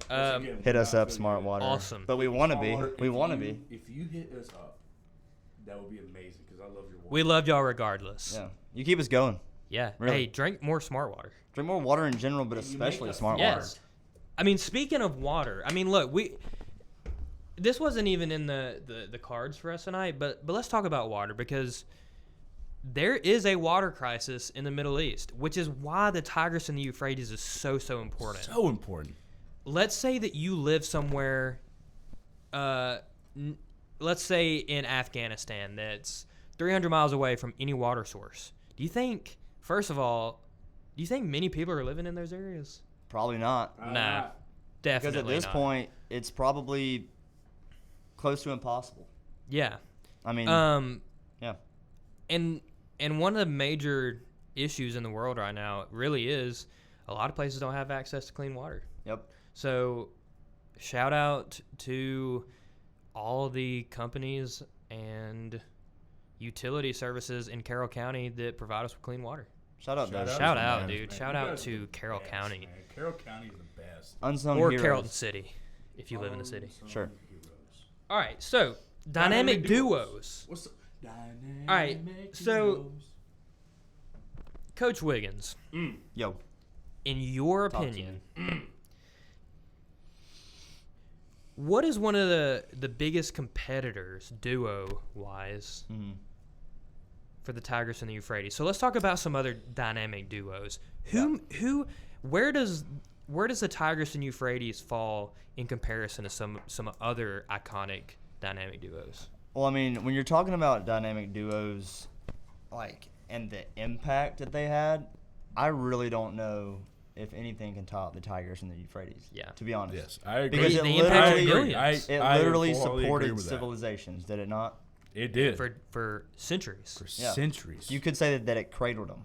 Once again, Hit we're us not up, Smart affiliated. Water. Awesome. But we want to be. Smart Water, We if want to you- be. If you hit us up, that would be amazing because I love your water. We love y'all regardless. Yeah. You keep us going. Yeah. Really. Hey, drink more Smart Water. Drink more water in general, but And you make especially us Smart fart. Water. Yes. I mean, speaking of water, I mean, look, this wasn't even in the cards for us tonight, but let's talk about water, because there is a water crisis in the Middle East, which is why the Tigris and the Euphrates is so important. So important. Let's say that you live somewhere, let's say in Afghanistan, that's 300 miles away from any water source. Do you think, first of all, many people are living in those areas? Probably not. Nah, definitely Because at this not. point, it's probably close to impossible. Yeah. I mean, yeah. And one of the major issues in the world right now really is a lot of places don't have access to clean water. Yep. So shout out to all the companies and utility services in Carroll County that provide us with clean water. Shout out, Shout guys. Shout man. out, dude. Man, Shout you out guys are to the Carroll best, County. Man. Carroll County is the best. Unsung Or heroes. Carrollton City, if you live in the city. Sure. Heroes. All right, so dynamic duos. What's the dynamic All right, so duos? Coach Wiggins, Yo. in your Talk to opinion, what is one of the biggest competitors duo-wise for the Tigris and the Euphrates? So let's talk about some other dynamic duos. Where does the Tigris and Euphrates fall in comparison to some other iconic dynamic duos? Well, I mean, when you're talking about dynamic duos, and the impact that they had, I really don't know if anything can top the Tigers and the Euphrates. Yeah. To be honest. Yes, I agree. Because it The impact literally, of millions. it I literally wholeheartedly agree supported with that. civilizations, did it not? It did. For centuries. For Yeah. centuries. You could say that it cradled them.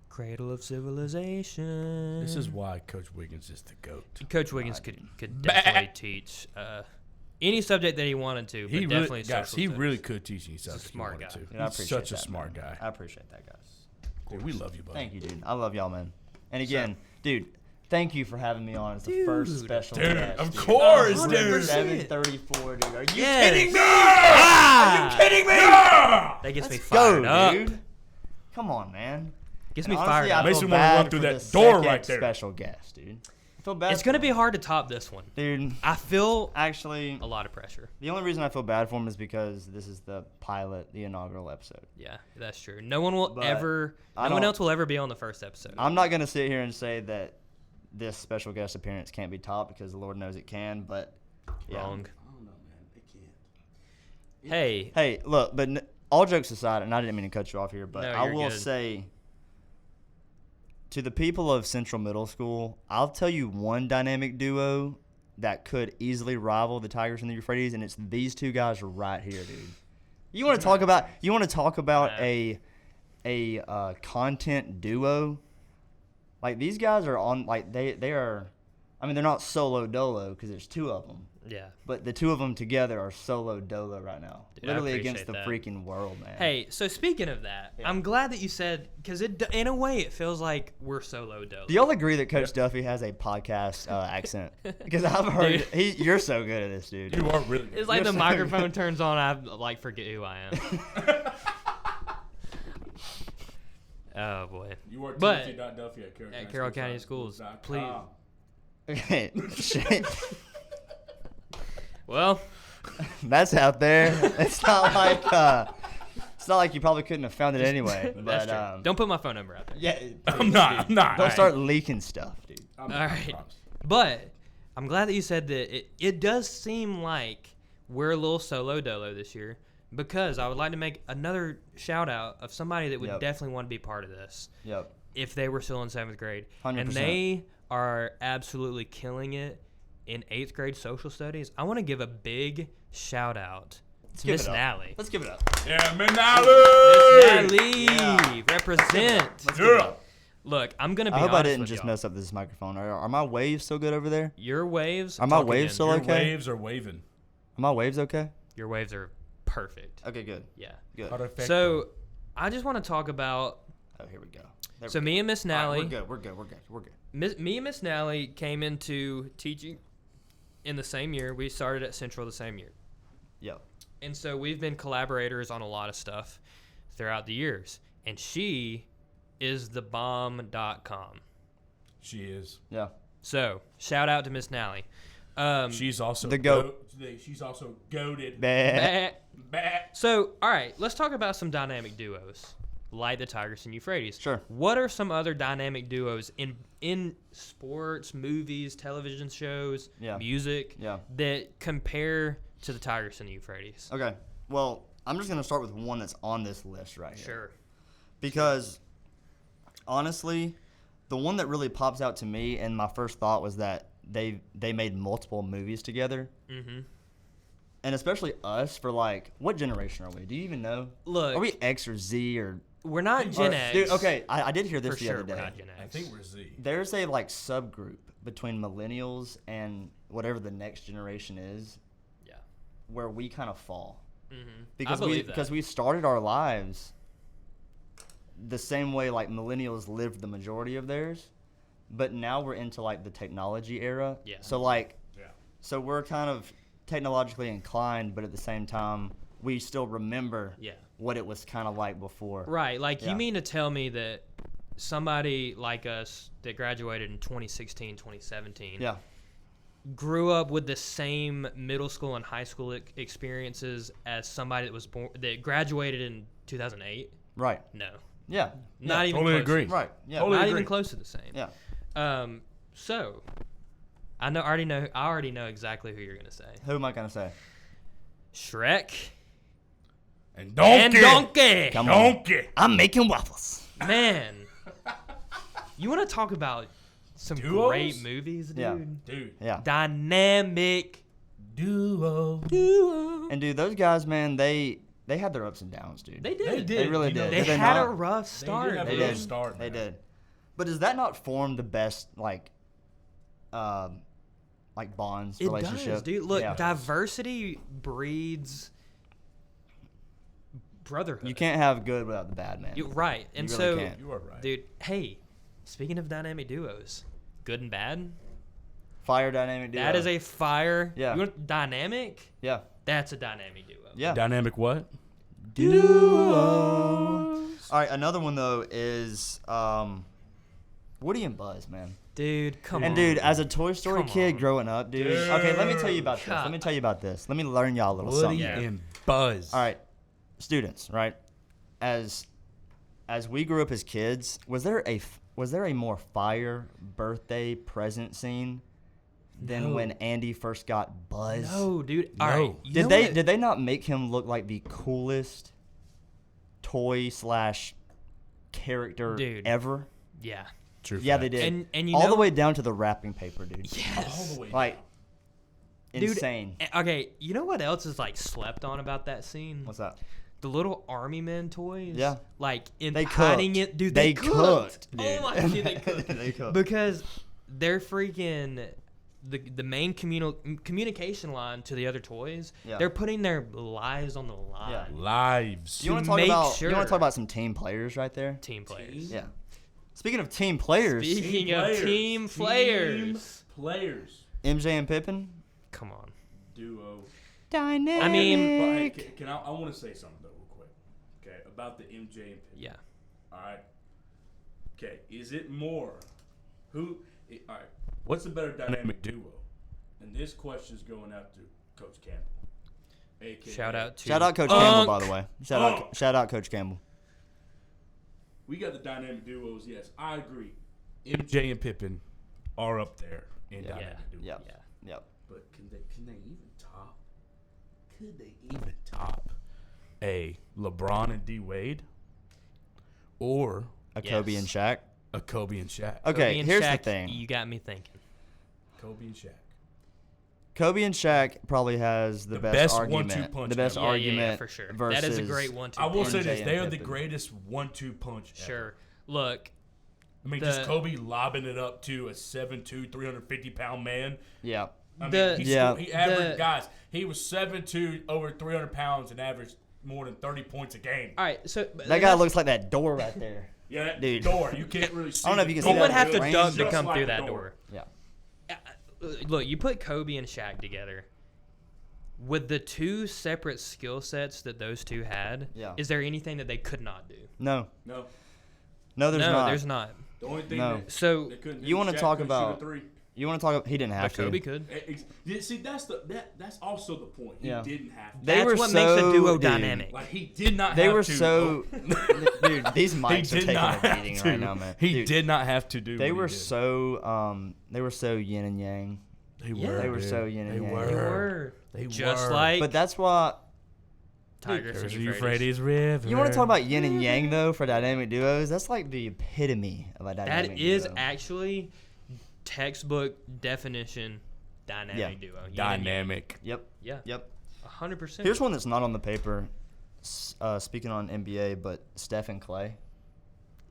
Cradle of civilization. This is why Coach Wiggins is the GOAT. Coach Wiggins could definitely teach any subject that he wanted to. But He definitely really, guys, social he studies. really could teach you something. a smart guy. Dude, I He's appreciate such a that, smart man. guy. I appreciate that, guys. Dude, we love you, buddy. Thank you, dude. I love y'all, man. And again, dude, thank you for having me on as the first special Dude, guest. of dude. course, 100%. dude. 7:34, dude. Are you Yes. kidding me? Ah! Are you kidding me? That gets me Let's fired go, up. dude. Come on, man. Gets And me honestly, fired I up. Makes feel me wanna bad run through for that the door second right there. Special guest, dude. I feel bad. It's going to be hard to top this one. dude. I feel Actually, a lot of pressure. the only reason I feel bad for him is because this is the pilot, the inaugural episode. Yeah, that's true. No one will But ever. I No one don't- else will ever be on the first episode. I'm not gonna sit here and say that this special guest appearance can't be topped because the Lord knows it can. But yeah. Wrong. I don't know, man. It can't. Hey, Hey, look, but all jokes aside, and I didn't mean to cut you off here, but No, I you're will good. say to the people of Central Middle School, I'll tell you one dynamic duo that could easily rival the Tigers and the Euphrates, and it's these two guys right here, dude. You want to talk about Yeah. a content duo? Like these guys are on they are. I mean, they're not solo dolo because there's two of them. yeah. But the two of them together are solo dolo right now. Dude, I Literally against appreciate the that. freaking world, man. Hey, so speaking of that, Yeah. I'm glad that you said, because in a way it feels like we're solo dolo. Do y'all agree that Coach Duffy has a podcast accent? Because I've heard you're so good at this, dude. You are really good. It's like You're the so microphone good. turns on, I forget who I am. Oh boy. You are But- Timothy.Duffy at Carroll County Schools, please. Okay, shit. Well, That's out there. It's not like you probably couldn't have found it anyway. that's But true. Don't put my phone number out there. yeah, I'm not. don't start leaking stuff, dude. I'm All not, I right. promise. But I'm glad that you said that it does seem like we're a little solo dolo this year, because I would like to make another shout out of somebody that would Yep. definitely want to be part of this Yep. if they were still in 7th grade. 100%. And they are absolutely killing it in 8th grade social studies. I want to give a big shout out to give Miss it up. Nally. Let's give it up. Yeah, Miss Manali! Nally, Yeah. represent. Let's give it Yeah. up. Look, I'm going to be I hope honest I didn't with just y'all. mess up this microphone. Are my waves still good over there? Your waves. Are my talk waves again. still Your okay? waves are waving. Are my waves okay? Your waves are perfect. Okay, good. Yeah. Good. Perfecto. So I just want to talk about. Oh, here we go. There So we me and Miss go. All Nally, right, we're good. me and Miss Nally came into teaching in the same year. We started at Central the same year, Yep. and so we've been collaborators on a lot of stuff throughout the years. And she is the bomb.com. She is. Yeah. So shout out to Miss Nally. She's also The GOAT. She's also goated. Bah. So, all right, let's talk about some dynamic duos, like the Tigris and Euphrates. Sure. What are some other dynamic duos in sports, movies, television shows, Yeah. music Yeah. that compare to the Tigris and the Euphrates? Okay. Well, I'm just gonna start with one that's on this list right here. Sure. Because honestly, the one that really pops out to me, and my first thought was that they made multiple movies together. Mm-hmm. And especially us, for like, what generation are we? Do you even know? Look, Are we X or Z or? we're not Gen X. Dude, okay, I did hear this For the sure, other day. we're not Gen X. I think we're Z. There's a like subgroup between millennials and whatever the next generation is, Yeah. where we kind of fall. Mm-hmm. Because I believe because we started our lives the same way like millennials lived the majority of theirs, but now we're into like the technology era. Yeah. So like, Yeah. so we're kind of technologically inclined, but at the same time, we still remember Yeah. what it was kind of like before. Right. Like, Yeah. you mean to tell me that somebody like us that graduated in 2016, 2017 Yeah. grew up with the same middle school and high school experiences as somebody that was born that graduated in 2008? Right. No. Yeah. Not even totally close. agree. Right. Yeah. Totally Not agree. even close to the same. Yeah. So I already know exactly who you're gonna say. Who am I gonna say? Shrek And and Donkey. Donkey. Come on. Donkey. I'm making waffles. Man, you want to talk about some Duos? great movies, dude? Yeah. Dude. Yeah. Dynamic Duo. duo. And dude, those guys, man, they had their ups and downs, dude. They did. They did. They really You know, did. They Did they had not? a rough start. have They a dude. rough did. start, They man. did. But does that not form the best like bonds It relationship? does, dude. Look, Yeah. diversity breeds brotherhood. You can't have good without the bad, man. You're right. And really so, can't. You are right. dude, hey, speaking of dynamic duos, good and bad, Fire dynamic duo. that is a fire. Yeah. You want dynamic? yeah. That's a dynamic duo. Yeah. Dynamic what? Duos. All right, another one though is Woody and Buzz, man. Dude, come on. And dude, as a Toy Story Come kid on. growing up, dude. Okay, let me tell you about this. Let me tell you about this. Let me learn y'all a little Woody something. Yeah. and Buzz. All right, students, right? As we grew up as kids, was there a more fire birthday present scene than No. when Andy first got Buzz? No, dude. All No. right. Did they not make him look like the coolest toy / character Dude. ever? Yeah. True. Yeah, fact. they did. And you all know, the way down to the wrapping paper, dude. All Yes. the way Like down. Dude, insane. Okay, you know what else is like slept on about that scene? What's that? The little army men toys. Yeah. Like in They hiding cooked. it, dude. They cooked. cooked, dude. Oh my god, they cooked. They cooked. Because they're freaking the main communication line to the other toys. Yeah. They're putting their lives on the line. Yeah. Lives. You want to to talk make about sure- you want to talk about some team players right there? Team players. Yeah. Speaking of team players, Speaking of team players. Players. MJ and Pippen. Come on. Duo. Dynamic. I mean- But hey, can I want to say something though, real quick. Okay, about the MJ and Pippen. Yeah. All right. Okay, is it more? All right. What's the better dynamic duo? And this question's going out to Coach Campbell. AKA, Shout out to Shout out Coach Unk. Campbell, by the way. Unk. Shout out Coach Campbell. We got the dynamic duos. Yes, I agree. MJ and Pippen are up there in Yeah. dynamic duos. Yep. Yeah. Yep. But can they even top? Could they even top a LeBron and D Wade, or A Kobe Yes. and Shaq. a Kobe and Shaq? Okay, Kobe and here's Shaq, the thing. You got me thinking. Kobe and Shaq. Kobe and Shaq probably has the The best best argument. 1-2 punch The best ever. argument for sure. versus That is a great one-two. I will say MJ this: and they are the Pippen. greatest 1-2 punch ever. Sure. Look, I mean, The- just Kobe lobbing it up to a 7'2", 350-pound man. Yeah. I The- mean, Yeah. he averaged, the- guys, he was 7'2", over 300 pounds, and averaged more than 30 points a game. all right. So That guy looks like that door right there. Yeah, that Dude. door, you can't really see. I don't know if the you can see He that would in have to range. duck to Just come like through the that door. door. Yeah. Look, you put Kobe and Shaq together. With the two separate skill sets that those two had, Yeah. is there anything that they could not do? No. No, No, there's no, not. there's not. the only thing No. that So they couldn't do You was wanna Shaq talk couldn't shoot a about- three. You want to talk? He didn't have But Kobe to. could. See, that's also the point. He Yeah. didn't have to. They That's were what so, makes a duo dude, dynamic. Like he did not. They have were to. so, dude. These He mics are did taking not a have beating to. right now, man. He Dude, did not have to do. They what were he did. so yin and yang. They Yeah. were. They were dude. so yin and They yang. were. They were. They Just were. like But that's why Tigris and There's Euphrates. Euphrates River. you want to talk about yin and yang though for dynamic duos. That's like the epitome of a dynamic That is duo. actually textbook definition dynamic duo. Yin and yang. Dynamic. Yep. Yeah. Yep. 100%. Here's one that's not on the paper. Speaking on NBA, but Steph and Clay.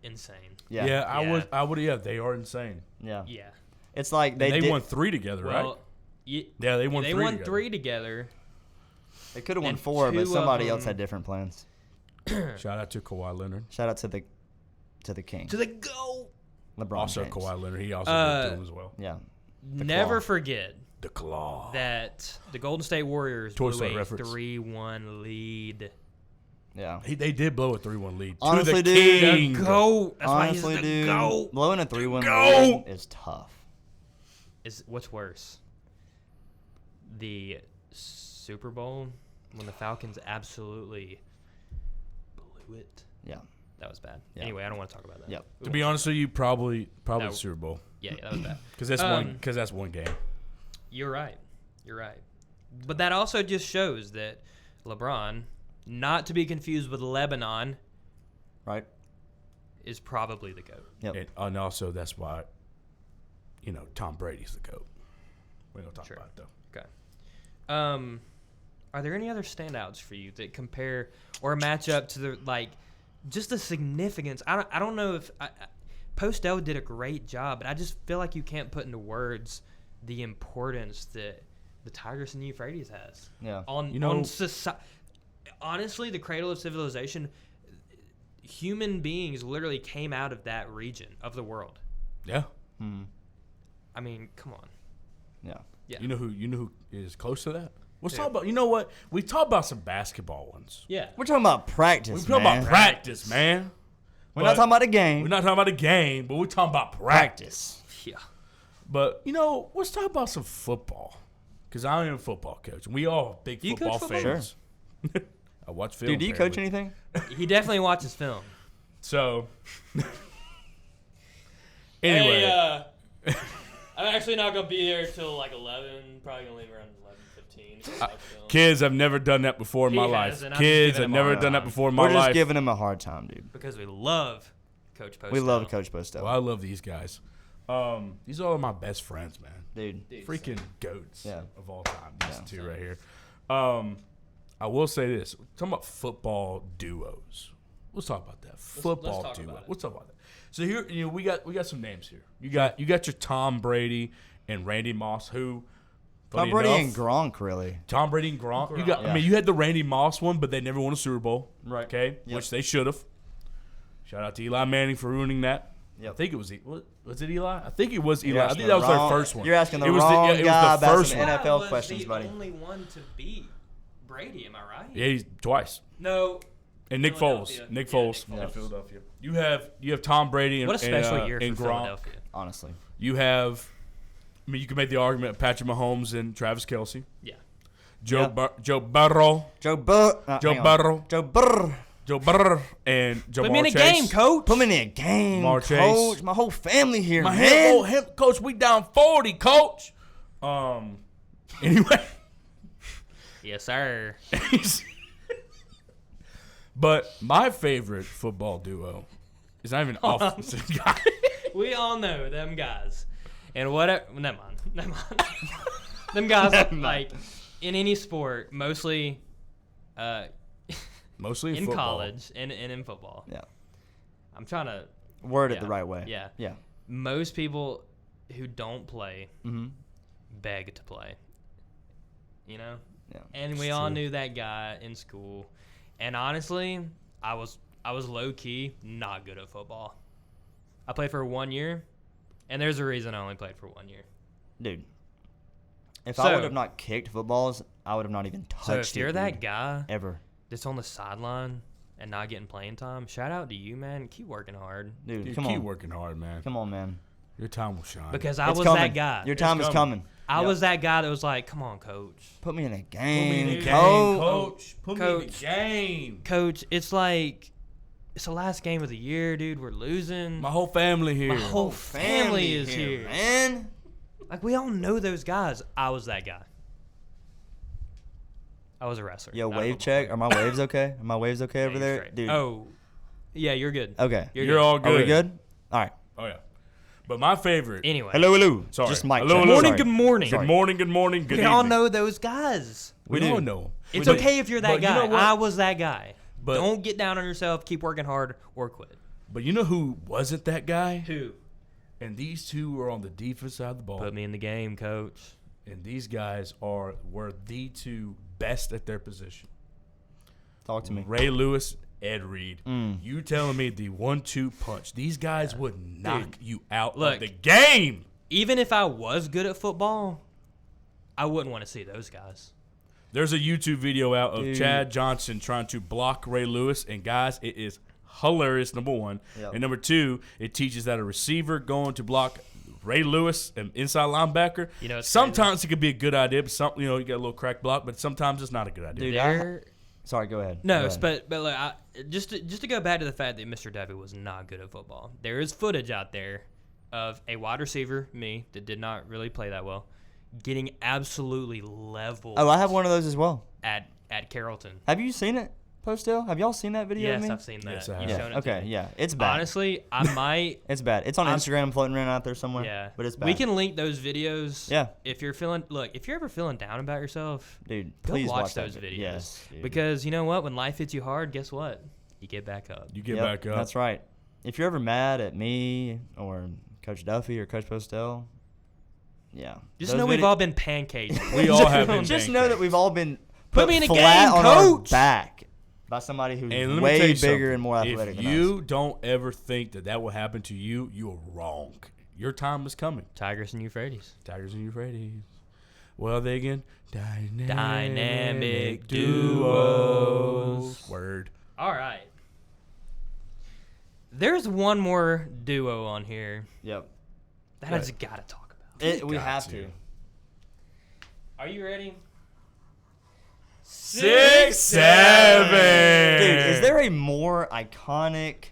Insane. Yeah. Yeah, Yeah. I would. Yeah, they are insane. Yeah. Yeah. It's like They did, won 3 together, right? Well, yeah, Yeah, they won. they 3 won together. 3 together. They could have won and 4, two but of somebody else them- had different plans. Shout out to Kawhi Leonard. Shout out to the king, To the go. LeBron Also James. Kawhi Leonard. He also did to him as well. Yeah. Never claw. forget The claw. that the Golden State Warriors Toy blew Story a reference. 3-1 lead. Yeah. They did blow a 3-1 lead. Honestly, to the dude. king. Go. That's why Honestly, he's the dude, GOAT. blowing a 3-1 GOAT. lead is tough. Is what's worse? The Super Bowl when the Falcons absolutely blew it. Yeah. That was bad. Yeah. Anyway, I don't want to talk about that. Yep. To be honest with you, probably No. the Super Bowl. Yeah, that was bad. Because that's Um, one game. You're right. You're right. But that also just shows that LeBron, not to be confused with Lebanon, Right? is probably the GOAT. Yep. And also that's why, Tom Brady's the GOAT. We're gonna talk Sure. about it though. Okay. Are there any other standouts for you that compare or match up to the just the significance? I don't know if Postel did a great job, but I just feel like you can't put into words the importance that the Tigris and Euphrates has Yeah. on society. Honestly, the cradle of civilization. Human beings literally came out of that region of the world. Yeah. Hmm. I mean, come on. Yeah. Yeah. You know who is close to that? Let's Who? talk about. You know what? We talk about some basketball ones. Yeah. We're talking about practice, We talk man. about practice, man. We're not talking about a game. We're not talking about a game, but we're talking about practice. Yeah. But let's talk about some football, because I am a football coach, and we all big Do you football coach football? fans. I watch film. Dude, do you coach apparently. anything? He definitely watches film. So, anyway, I'm actually not gonna be there till 11. Probably gonna leave around 11:15. kids, I've never done that before in He my has, life. and I'm just Kids, giving I've him a never hard done that time. before in my We're just life. giving him a hard time, dude. Because we love Coach Postel. We love Coach Postel. Well, I love these guys. These are all my best friends, man. Dude. Freaking goats Yeah. of all time. These Yeah. two right here. I will say this. Talking about football duos. Let's talk about that. Football talk duo. about it. Let's talk about that. So here, we got some names here. You got your Tom Brady and Randy Moss, who Tom funny Brady enough, and Gronk, really. Tom Brady and Gronk. You got. Yeah. I mean, you had the Randy Moss one, but they never won a Super Bowl. Right. Okay, Yep. which they should have. Shout out to Eli Manning for ruining that. Yep. I think it was. Was it Eli? I think it was Eli. You're I asking think the that was their wrong- first one. You're asking the It was wrong it was guy the about first some one. NFL was questions, the buddy. only one to beat Brady. Am I right? Yeah, he's twice. No. And Nick Foles. Philadelphia. Nick Yeah, Foles. Nick in Foles. Philadelphia. You have Tom Brady and What a special year and for Gronk. Philadelphia. Honestly. You have. I mean, you can make the argument of Patrick Mahomes and Travis Kelce. Yeah. Joe Yeah. Joe Burrow. Joe Burr. Joe Burrow. Joe Burr. Joe Burrow and Jamar Put me in a Chase. game, coach. Put me in a game, Jamar Chase. coach. My whole family here, My man. coach, we down 40, coach. Anyway. Yes, sir. But my favorite football duo is not even offensive guy. We all know them guys. And whatever. Never mind. Them guys, like, in any sport, mostly Mostly in football. college and in football. Yeah. I'm trying to. Word it Yeah. the right way. Yeah. Yeah. Most people who don't play Mm-hmm. beg to play. You know? Yeah. And we It's all true. knew that guy in school. And honestly, I was low key not good at football. I played for 1 year, and there's a reason I only played for 1 year. Dude. If So- I would have not kicked footballs, I would have not even touched So if you're it, that dude. guy Ever. that's on the sideline and not getting playing time, shout out to you, man. Keep working hard. Dude, Dude, come keep on. working hard, man. Come on, man. Your time will shine. Because I It's was coming. that guy. Your time is coming. I was that guy that was like, come on, coach. Put me in a Put me in game, the game, coach. Put me in the Coach. game. Coach, it's like, it's the last game of the year, dude. We're losing. My whole family here. My whole family is here. man. Like, we all know those guys. I was that guy. I was a wrestler. Yo, not a wave football check. player. Are my waves okay? Are my waves okay Yeah, over you're there, straight. dude? Oh, yeah, you're good. Okay. You're You're good. all good. Are we good? All right. Oh, yeah. But my favorite. Anyway. Hello. Sorry. Just mic Hello, check. hello. Morning, Sorry. good morning. Good morning, good morning, good We evening. all know those guys. We do. all know 'em. It's But- okay if you're that but you guy. know what? I was that guy. But- Don't get down on yourself. Keep working hard or quit. But you know who wasn't that guy? Who? And these two were on the defense side of the ball. Put me in the game, coach. And these guys were the two best at their position. Talk to me. Ray Lewis, Ed Reed. Mm. You telling me the 1-2 punch? These guys would knock you out Look. of the game. Even if I was good at football, I wouldn't want to see those guys. There's a YouTube video out of Dude. Chad Johnson trying to block Ray Lewis, and guys, it is hilarious. Number one, Yep. and number two, it teaches that a receiver going to block Ray Lewis, an inside linebacker. You know, it's sometimes it could be a good idea, but you get a little crack block, but sometimes it's not a good idea. Dude, There- Sorry, go ahead. No, Go ahead. but look, just to go back to the fact that Mr. Duffy was not good at football. There is footage out there of a wide receiver, me, that did not really play that well, getting absolutely leveled. Oh, I have one of those as well. at Carrollton. Have you seen it, Postel? Have y'all seen that video of Yes, me? I've seen that. Yes, I You've have. shown it Okay, to me. yeah. It's bad. Honestly, I might. It's bad. It's on Instagram floating around out there somewhere. Yeah, But it's bad. We can link those videos. Yeah. If you're ever feeling down about yourself, Dude, go please watch that those video. videos. Yes. dude. Because you know what? When life hits you hard, guess what? You get back up. You get Yep, back up. That's right. If you're ever mad at me or Coach Duffy or Coach Postel, yeah. Just Those know we've video- all been pancaked. We all have been Just know that we've all been Put me in a flat game, on coach. our back by somebody who's And let me tell way you bigger something. and more athletic If than you us. don't ever think that will happen to you, you're wrong. Your time is coming. Tigers and Euphrates. Tigers and Euphrates. Well, they again. Dynamic duos. Word. All right. There's one more duo on here Yep. that I just gotta talk about. We got have to. to. Are you ready? 6, 7. Dude, is there a more iconic,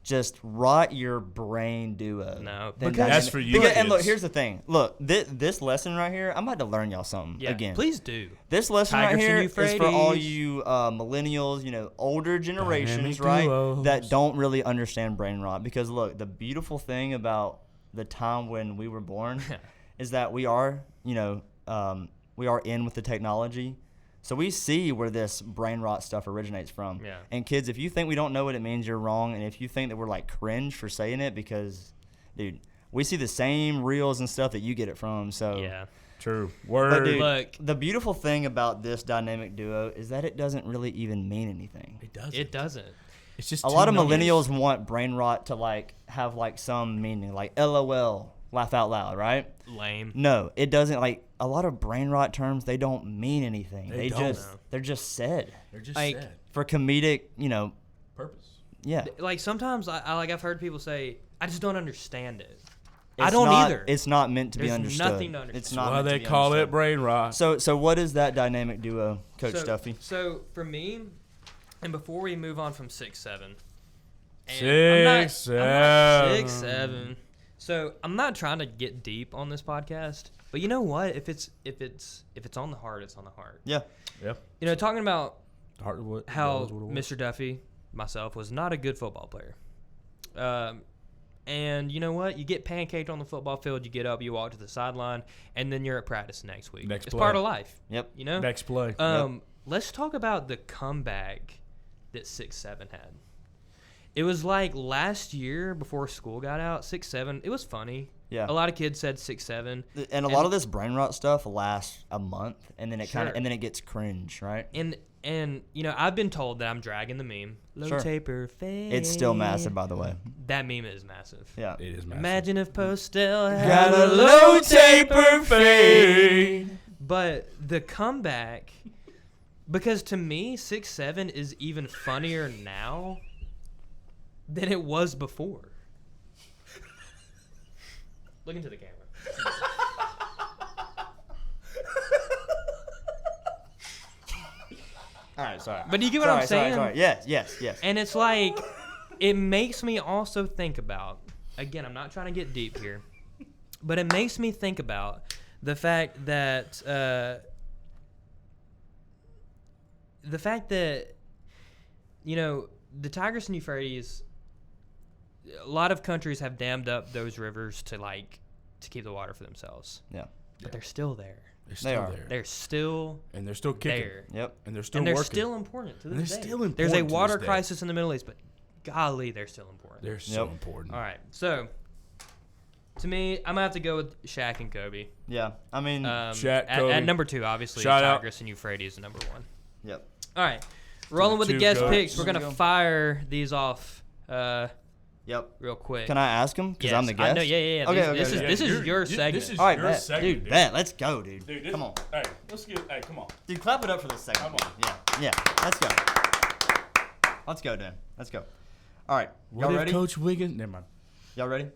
just rot your brain duo? No, than because- That's for you Because, and look, kids. here's the thing. Look, this lesson right here, I'm about to learn y'all something Yeah, again. please do. This lesson Tigers right and here is for all Euphrates. you millennials, older generations, Dynamic right, duos. that don't really understand brain rot. Because look, the beautiful thing about the time when we were born is that we are, we are in with the technology. So we see where this brain rot stuff originates from. Yeah. And kids, if you think we don't know what it means, you're wrong. And if you think that we're like cringe for saying it, because, dude, we see the same reels and stuff that you get it from. So Yeah. True. But Word. dude, Look. the beautiful thing about this dynamic duo is that it doesn't really even mean anything. It does. It doesn't. It's just A two lot of numbers. millennials want brain rot to like have like some meaning, like LOL, laugh out loud, right? Lame. No, it doesn't. Like a lot of brain rot terms, they don't mean anything. They don't. They're just said They're just Like- sad. for comedic, Purpose. yeah. Like sometimes I've heard people say, I just don't understand it. I It's don't not- either. It's not meant to be There's understood. nothing to understand. It's That's not why meant to they be call it understood. brain rot. So what is that dynamic duo, Coach Duffy? So for me, and before we move on from 6, 7, and 6, I'm not 6, 7. 7. So I'm not trying to get deep on this podcast, but you know what? If it's on the heart, it's on the heart. Yeah. Yep. Talking about Heart of what? how knows what it was. Mr. Duffy, myself, was not a good football player. And you know what? You get pancaked on the football field, you get up, you walk to the sideline, and then you're at practice next week. Next it's play. part of life. Yep. Next play. Let's talk about the comeback that 6, 7 had. It was like last year before school got out, 6, 7. It was funny. Yeah. A lot of kids said 6, 7. And a lot of this brain rot stuff lasts a month, and then it Sure. and then it gets cringe, right? And I've been told that I'm dragging the meme. Low Sure. taper fade. It's still massive, by the way. That meme is massive. Yeah. It is massive. Imagine if Postel Got had a a low low taper taper fade. fade. But the comeback, because to me, 6, 7 is even funnier now than it was before. Look into the camera. All right, sorry. But do you get what I'm saying? Sorry. Yes. And it's like, it makes me also think about, again, I'm not trying to get deep here, but it makes me think about the fact that, you know, the Tigris and Euphrates, a lot of countries have dammed up those rivers to keep the water for themselves. Yeah. But they're still there. They're still are. there. They're still And they're still kicking. there. Yep. And they're still And they're working. still important to this day. They're still important There's a to this water day. crisis in the Middle East, but golly, they're still important. They're so Yep. important. All right, so to me, I'm gonna have to go with Shaq and Kobe. Yeah. I mean, Shaq, at Kobe. number 2, obviously, Shout out. Tigris and Euphrates is number 1. yep. All right, rolling with the two guest goats. picks. We're There we gonna go. fire these off Yep. real quick. Can I ask him? Because Yes, I'm the I guest. know, yeah. Okay, This okay. is your segment. This is All right, your bet. segment, dude. dude. Bet. Let's go, dude. Dude, this, Come on. Hey, let's get. Hey, come on. Dude, clap it up for this segment. Come on. Yeah. Let's go. Let's go, Dan. Let's go. All right. What Y'all if ready? Coach Wiggins? Never mind. Y'all ready?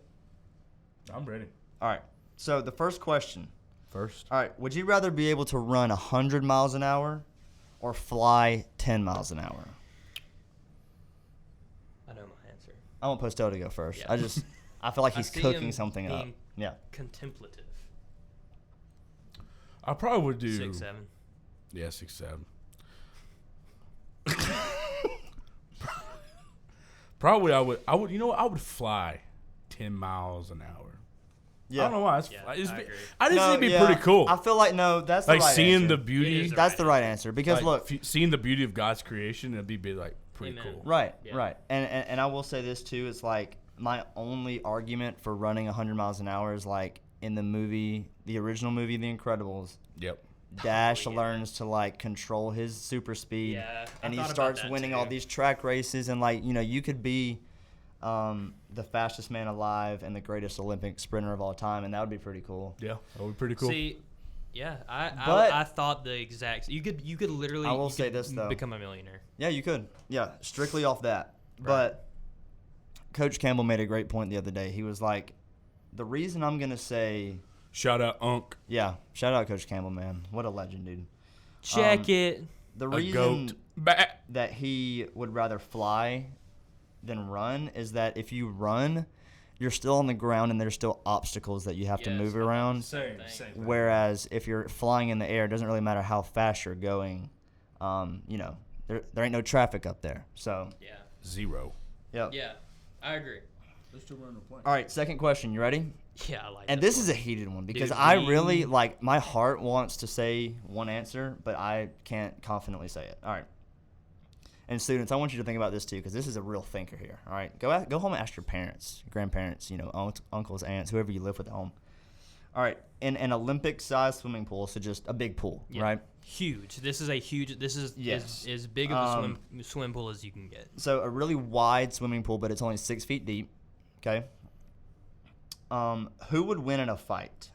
I'm ready. All right. So the first question. First. All right. Would you rather be able to run 100 miles an hour or fly 10 miles an hour? I know my answer. I want Postel to go first. Yeah. I feel like I he's see cooking him something up. being Yeah. Contemplative. I probably would do 6'7". Yeah, 6'7". Probably I would. You know what? I would fly 10 miles an hour. Yeah. I don't know why. Yeah, I I just agree. think it'd be yeah. pretty cool. I feel like that's the Like right seeing answer. the It beauty. is That's the right right answer because Like, look, seeing the beauty of God's creation, it'd be like pretty Amen. cool. right, Yeah. right, and I will say this too. It's like my only argument for running 100 miles an hour is like in the original movie, The Incredibles. Yep. Dash Oh, yeah. learns to like control his super speed, Yeah, I and he thought about starts that, winning too. all these track races, and like you could be the fastest man alive and the greatest Olympic sprinter of all time, and that would be pretty cool. Yeah, that would be pretty cool. See, yeah, But- I thought the exact. You could literally. I will you say could this, though. become a millionaire. Yeah, you could. Yeah, strictly off that. Right. But Coach Campbell made a great point the other day. He was like, the reason I'm going to say, Shout out Unc. yeah, shout out Coach Campbell, man. What a legend, dude. Check it. The A reason goat. Bah. that he would rather fly than run is that if you run, you're still on the ground and there's still obstacles that you have to Yes, move okay. around. Same. Thing. Whereas if you're flying in the air, it doesn't really matter how fast you're going. There ain't no traffic up there. So, Yeah. 0. yep. Yeah, I agree. Let's still run the plane. All right, second question. You ready? Yeah, I like. And this is a heated one because Dude, I we- really like my heart wants to say one answer, but I can't confidently say it. All right. And students, I want you to think about this too because this is a real thinker here. All right, go home and ask your parents, grandparents, uncles, aunts, whoever you live with at home. All right, in an Olympic-sized swimming pool, so just a big pool, Yeah. right? Huge. This is a huge. This is Yes. as big of a swim pool as you can get. So a really wide swimming pool, but it's only 6 feet deep. Okay. Who would win in a fight?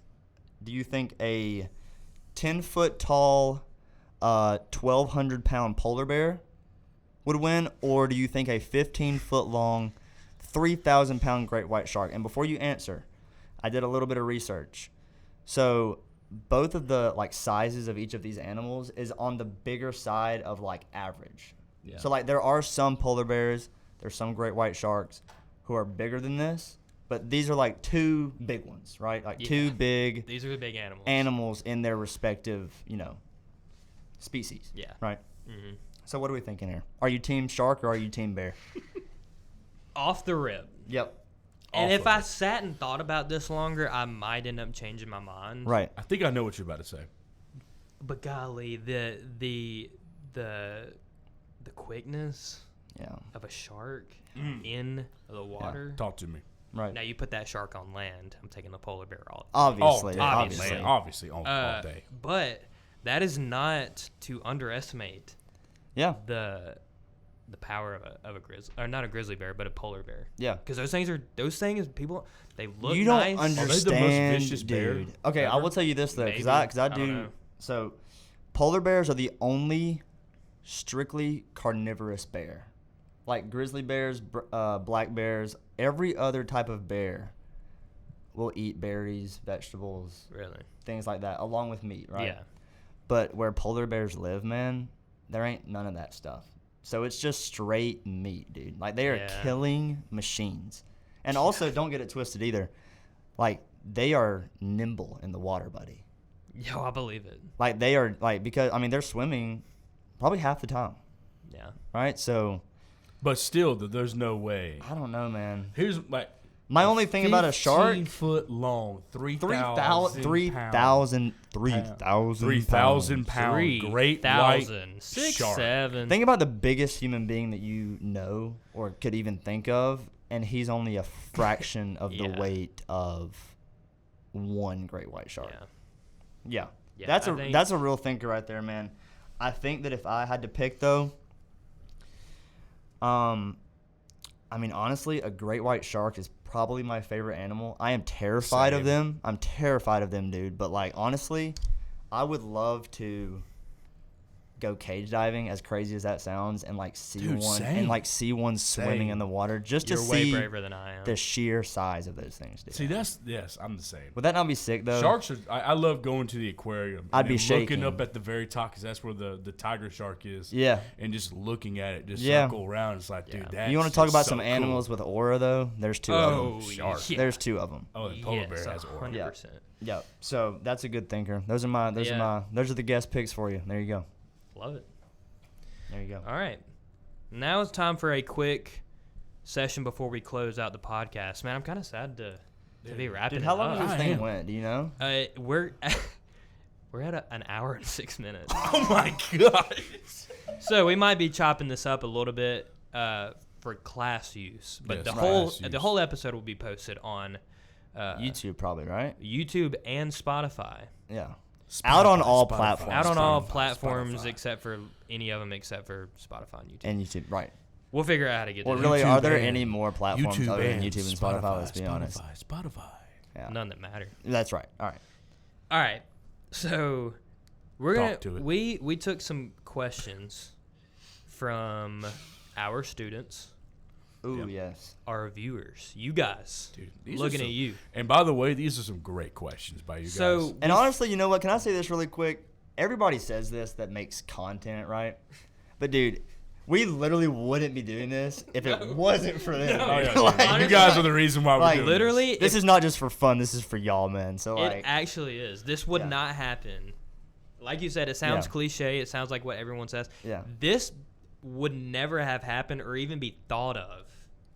Do you think a 10-foot tall, 1,200-pound polar bear would win, or do you think a 15-foot long, 3,000-pound great white shark? And before you answer, I did a little bit of research. So both of the sizes of each of these animals is on the bigger side of average. Yeah. So there are some polar bears, there's some great white sharks who are bigger than this, but these are two big ones, right? Yeah. Two big These are the big animals. animals in their respective, species. Yeah. Right. hmm So what are we thinking here? Are you team shark or are you team bear? Off the rip. Yep. And Off if of I it. sat and thought about this longer, I might end up changing my mind. Right. I think I know what you're about to say. But golly, the quickness Yeah. of a shark in the water. Talk to me. Right. Now you put that shark on land. I'm taking the polar bear all. Obviously. day. obviously. Man, obviously all day. But that is not to underestimate Yeah. the power of a grizzly, or not a grizzly bear, but a polar bear. Yeah. Because those things people, they look You don't nice. understand, vicious bear dude. Okay, I ever? will tell you this though, Maybe. because I I don't do. know. So, polar bears are the only strictly carnivorous bear. Like grizzly bears, black bears, every other type of bear will eat berries, vegetables, Really? things like that, along with meat, right? Yeah. But where polar bears live, man, there ain't none of that stuff. So it's just straight meat, dude. Like, they are killing machines. And also, don't get it twisted either. Like, they are nimble in the water, buddy. Yo, I believe it. Like, they are, like, because, I mean, they're swimming probably half the time. Yeah. Right? So. But still, there's no way. I don't know, man. Here's like. My only thing about a shark. 15-foot long, 3,000 pound great white 6, shark. 7. Think about the biggest human being that you know or could even think of, and he's only a fraction of the weight of one great white shark. Yeah. That's a real thinker right there, man. I think that if I had to pick, though, I mean, honestly, a great white shark is probably my favorite animal. I am terrified of them. I'm terrified of them, dude. But, like, honestly, I would love to go cage diving, as crazy as that sounds, and like see one swimming in the water just to see way braver than I am. The sheer size of those things, dude. See, I'm the same. Would that not be sick though? Sharks are. I love going to the aquarium. I'd be shaking. Looking up at the very top because that's where the tiger shark is. Yeah. And just looking at it, just circle around. It's like, dude, that's you want to talk about so some animals with aura though? There's two of them. Sharks. Yeah. There's two of them. Oh, the polar bear has aura. 100%. Yeah. So that's a good thinker. Those are the guest picks for you. There you go. Love it. There you go. All right. Now it's time for a quick session before we close out the podcast. Man, I'm kind of sad to be wrapping Dude, how long it has up. this thing went? Do you know? We're at an hour and 6 minutes. Oh, my God. So we might be chopping this up a little bit for class use. But the whole episode will be posted on YouTube probably, right? YouTube and Spotify. Yeah. Out on all platforms. Out on all platforms except for any of them except for Spotify and YouTube. And YouTube, right. We'll figure out how to get well, there. really, are there any more platforms other than YouTube and Spotify? Let's be honest. Spotify. Yeah. None that matter. That's right. All right. So we took some questions from our students. Ooh, yes. Our viewers, you guys, dude, looking at you. And by the way, these are some great questions by you guys. And honestly, you know what? Can I say this really quick? Everybody says this that makes content, right? But dude, we literally wouldn't be doing this if it wasn't for them. No, you guys are the reason why we're doing literally, this. This is not just for fun. This is for y'all, man. So it actually is. This would not happen. Like you said, it sounds cliche. It sounds like what everyone says. Yeah. This would never have happened or even be thought of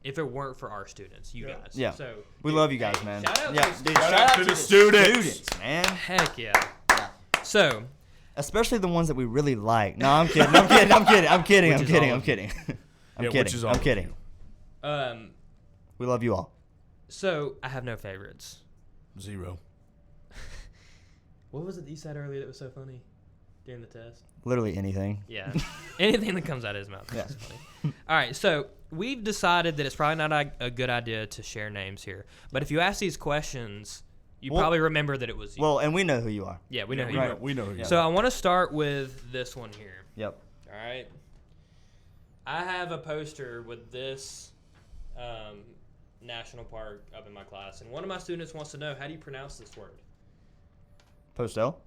if it weren't for our students, you guys. Yeah. So we love you guys, man. Shout out to the students, man. Heck yeah. So, especially the ones that we really like. No, I'm kidding. I'm kidding. We love you all. So, I have no favorites. 0. What was it that you said earlier that was so funny during the test? Literally anything. Yeah. Anything that comes out of his mouth is funny. All right, so we've decided that it's probably not a good idea to share names here. But if you ask these questions, you probably remember that it was you. Well, and we know who you are. Yeah, we know who you are. We know who you are. So I want to start with this one here. Yep. All right. I have a poster with this national park up in my class, and one of my students wants to know, how do you pronounce this word? Postel?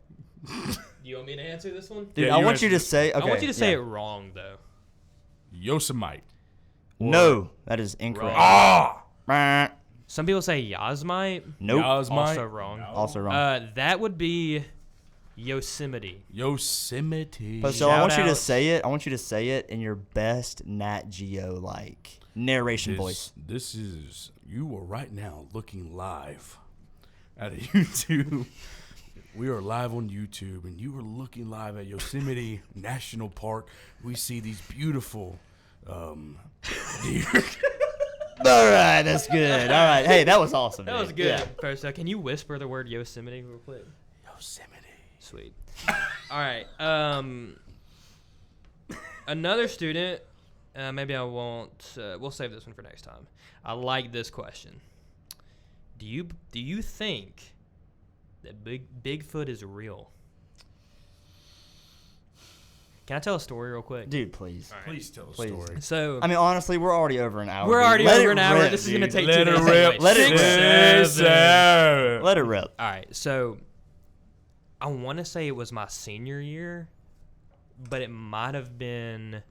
Do you want me to answer this one? Dude, I want you to say... Okay, I want you to say it wrong, though. Yosemite. No, that is incorrect. Ah! Some people say Yasmite. Nope. Also wrong. No. Also wrong. That would be Yosemite. So I want you to say it. I want you to say it in your best Nat Geo like narration voice. This is you are right now looking live at a YouTube. We are live on YouTube, and you are looking live at Yosemite National Park. We see these beautiful deer. All right, that's good. All right, hey, that was awesome. That was good. Yeah. First, can you whisper the word Yosemite real quick? Yosemite. Sweet. All right. Another student. Maybe I won't. We'll save this one for next time. I like this question. Do you think that Bigfoot is real? Can I tell a story real quick? Dude, please. All right. Please tell a Please. story. So I mean, honestly, we're already over an hour. we're dude. already Let over it an hour. rip, This is gonna dude. take Let 2 it minutes. rip. Anyway. Let it rip. Sir. Let it rip. All right, so I want to say it was my senior year, but it might have been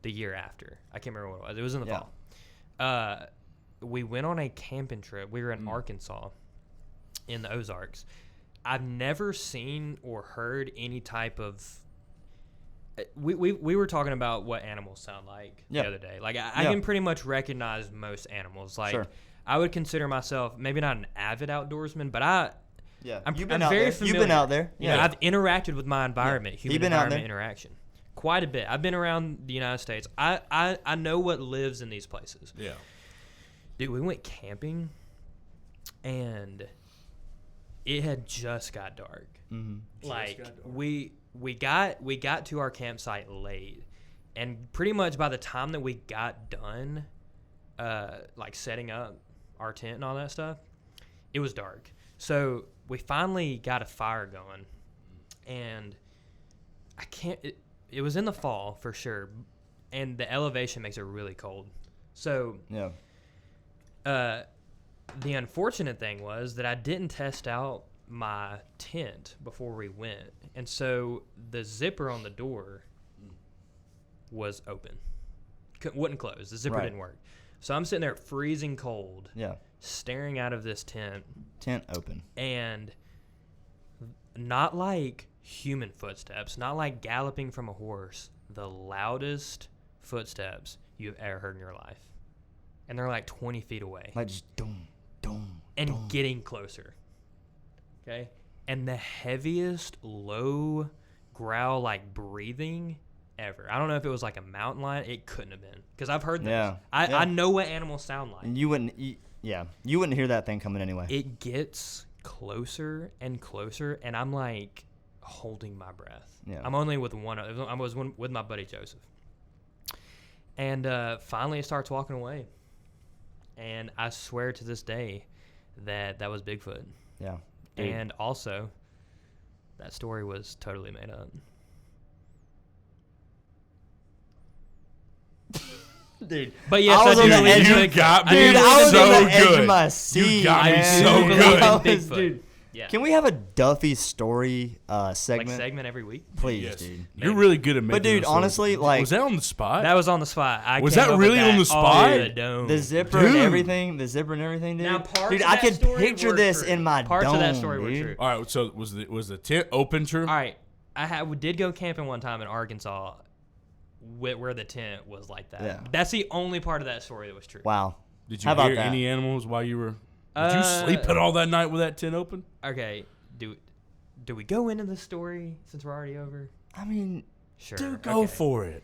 the year after. I can't remember what it was. It was in the fall. We went on a camping trip. We were in Arkansas, in the Ozarks. I've never seen or heard any type of. We were talking about what animals sound like the other day. Like I can pretty much recognize most animals. Like I would consider myself maybe not an avid outdoorsman, but I'm You've very been out there. familiar. You've been out there. You know, I've interacted with my environment, human You've been out environment there. interaction, quite a bit. I've been around the United States. I know what lives in these places. Yeah. Dude, we went camping, and it had just got dark. Mm-hmm. Like we got to our campsite late, and pretty much by the time that we got done, like setting up our tent and all that stuff, it was dark. So we finally got a fire going, and it was in the fall for sure, and the elevation makes it really cold. So the unfortunate thing was that I didn't test out my tent before we went, and so the zipper on the door was open, wouldn't close. The zipper didn't work. So I'm sitting there freezing cold, staring out of this tent open, and not like human footsteps, not like galloping from a horse, the loudest footsteps you've ever heard in your life, and they're like 20 feet away, like just dum dum, and dum. getting closer. Okay, and the heaviest low growl, like breathing ever. I don't know if it was like a mountain lion. It couldn't have been, because I've heard this. I know what animals sound like. And you wouldn't hear that thing coming anyway. It gets closer and closer, and I'm like holding my breath. I'm only with one. I was with my buddy Joseph, and finally it starts walking away, and I swear to this day that was Bigfoot. Yeah. Dude. And also, that story was totally made up. Dude, But yes, I was I on do the believe edge in of- You Bigfoot. got me Dude, I was so on the edge good. of my seat. You got me man. so do believe good. in I was- Bigfoot. dude, Yeah. can we have a Duffy story Like segment? segment every week? Please, Yes. dude. You're really good at making But dude, those stories. honestly, like was that on the spot? That was on the spot. I Was came that up with really on the off spot? the dome. the zipper Dude. and everything, dude. Now, parts Dude, of I that could story picture were this true. in my Parts dome, of that story were dude. true. All right, so was the tent open true? All right, we did go camping one time in Arkansas, where the tent was like that. Yeah. That's the only part of that story that was true. Wow. Did you How about hear that? any animals while you were? Did you sleep at all that night with that tent open? Okay, do we go into the story since we're already over? I mean, Sure. Dude, go okay. for it.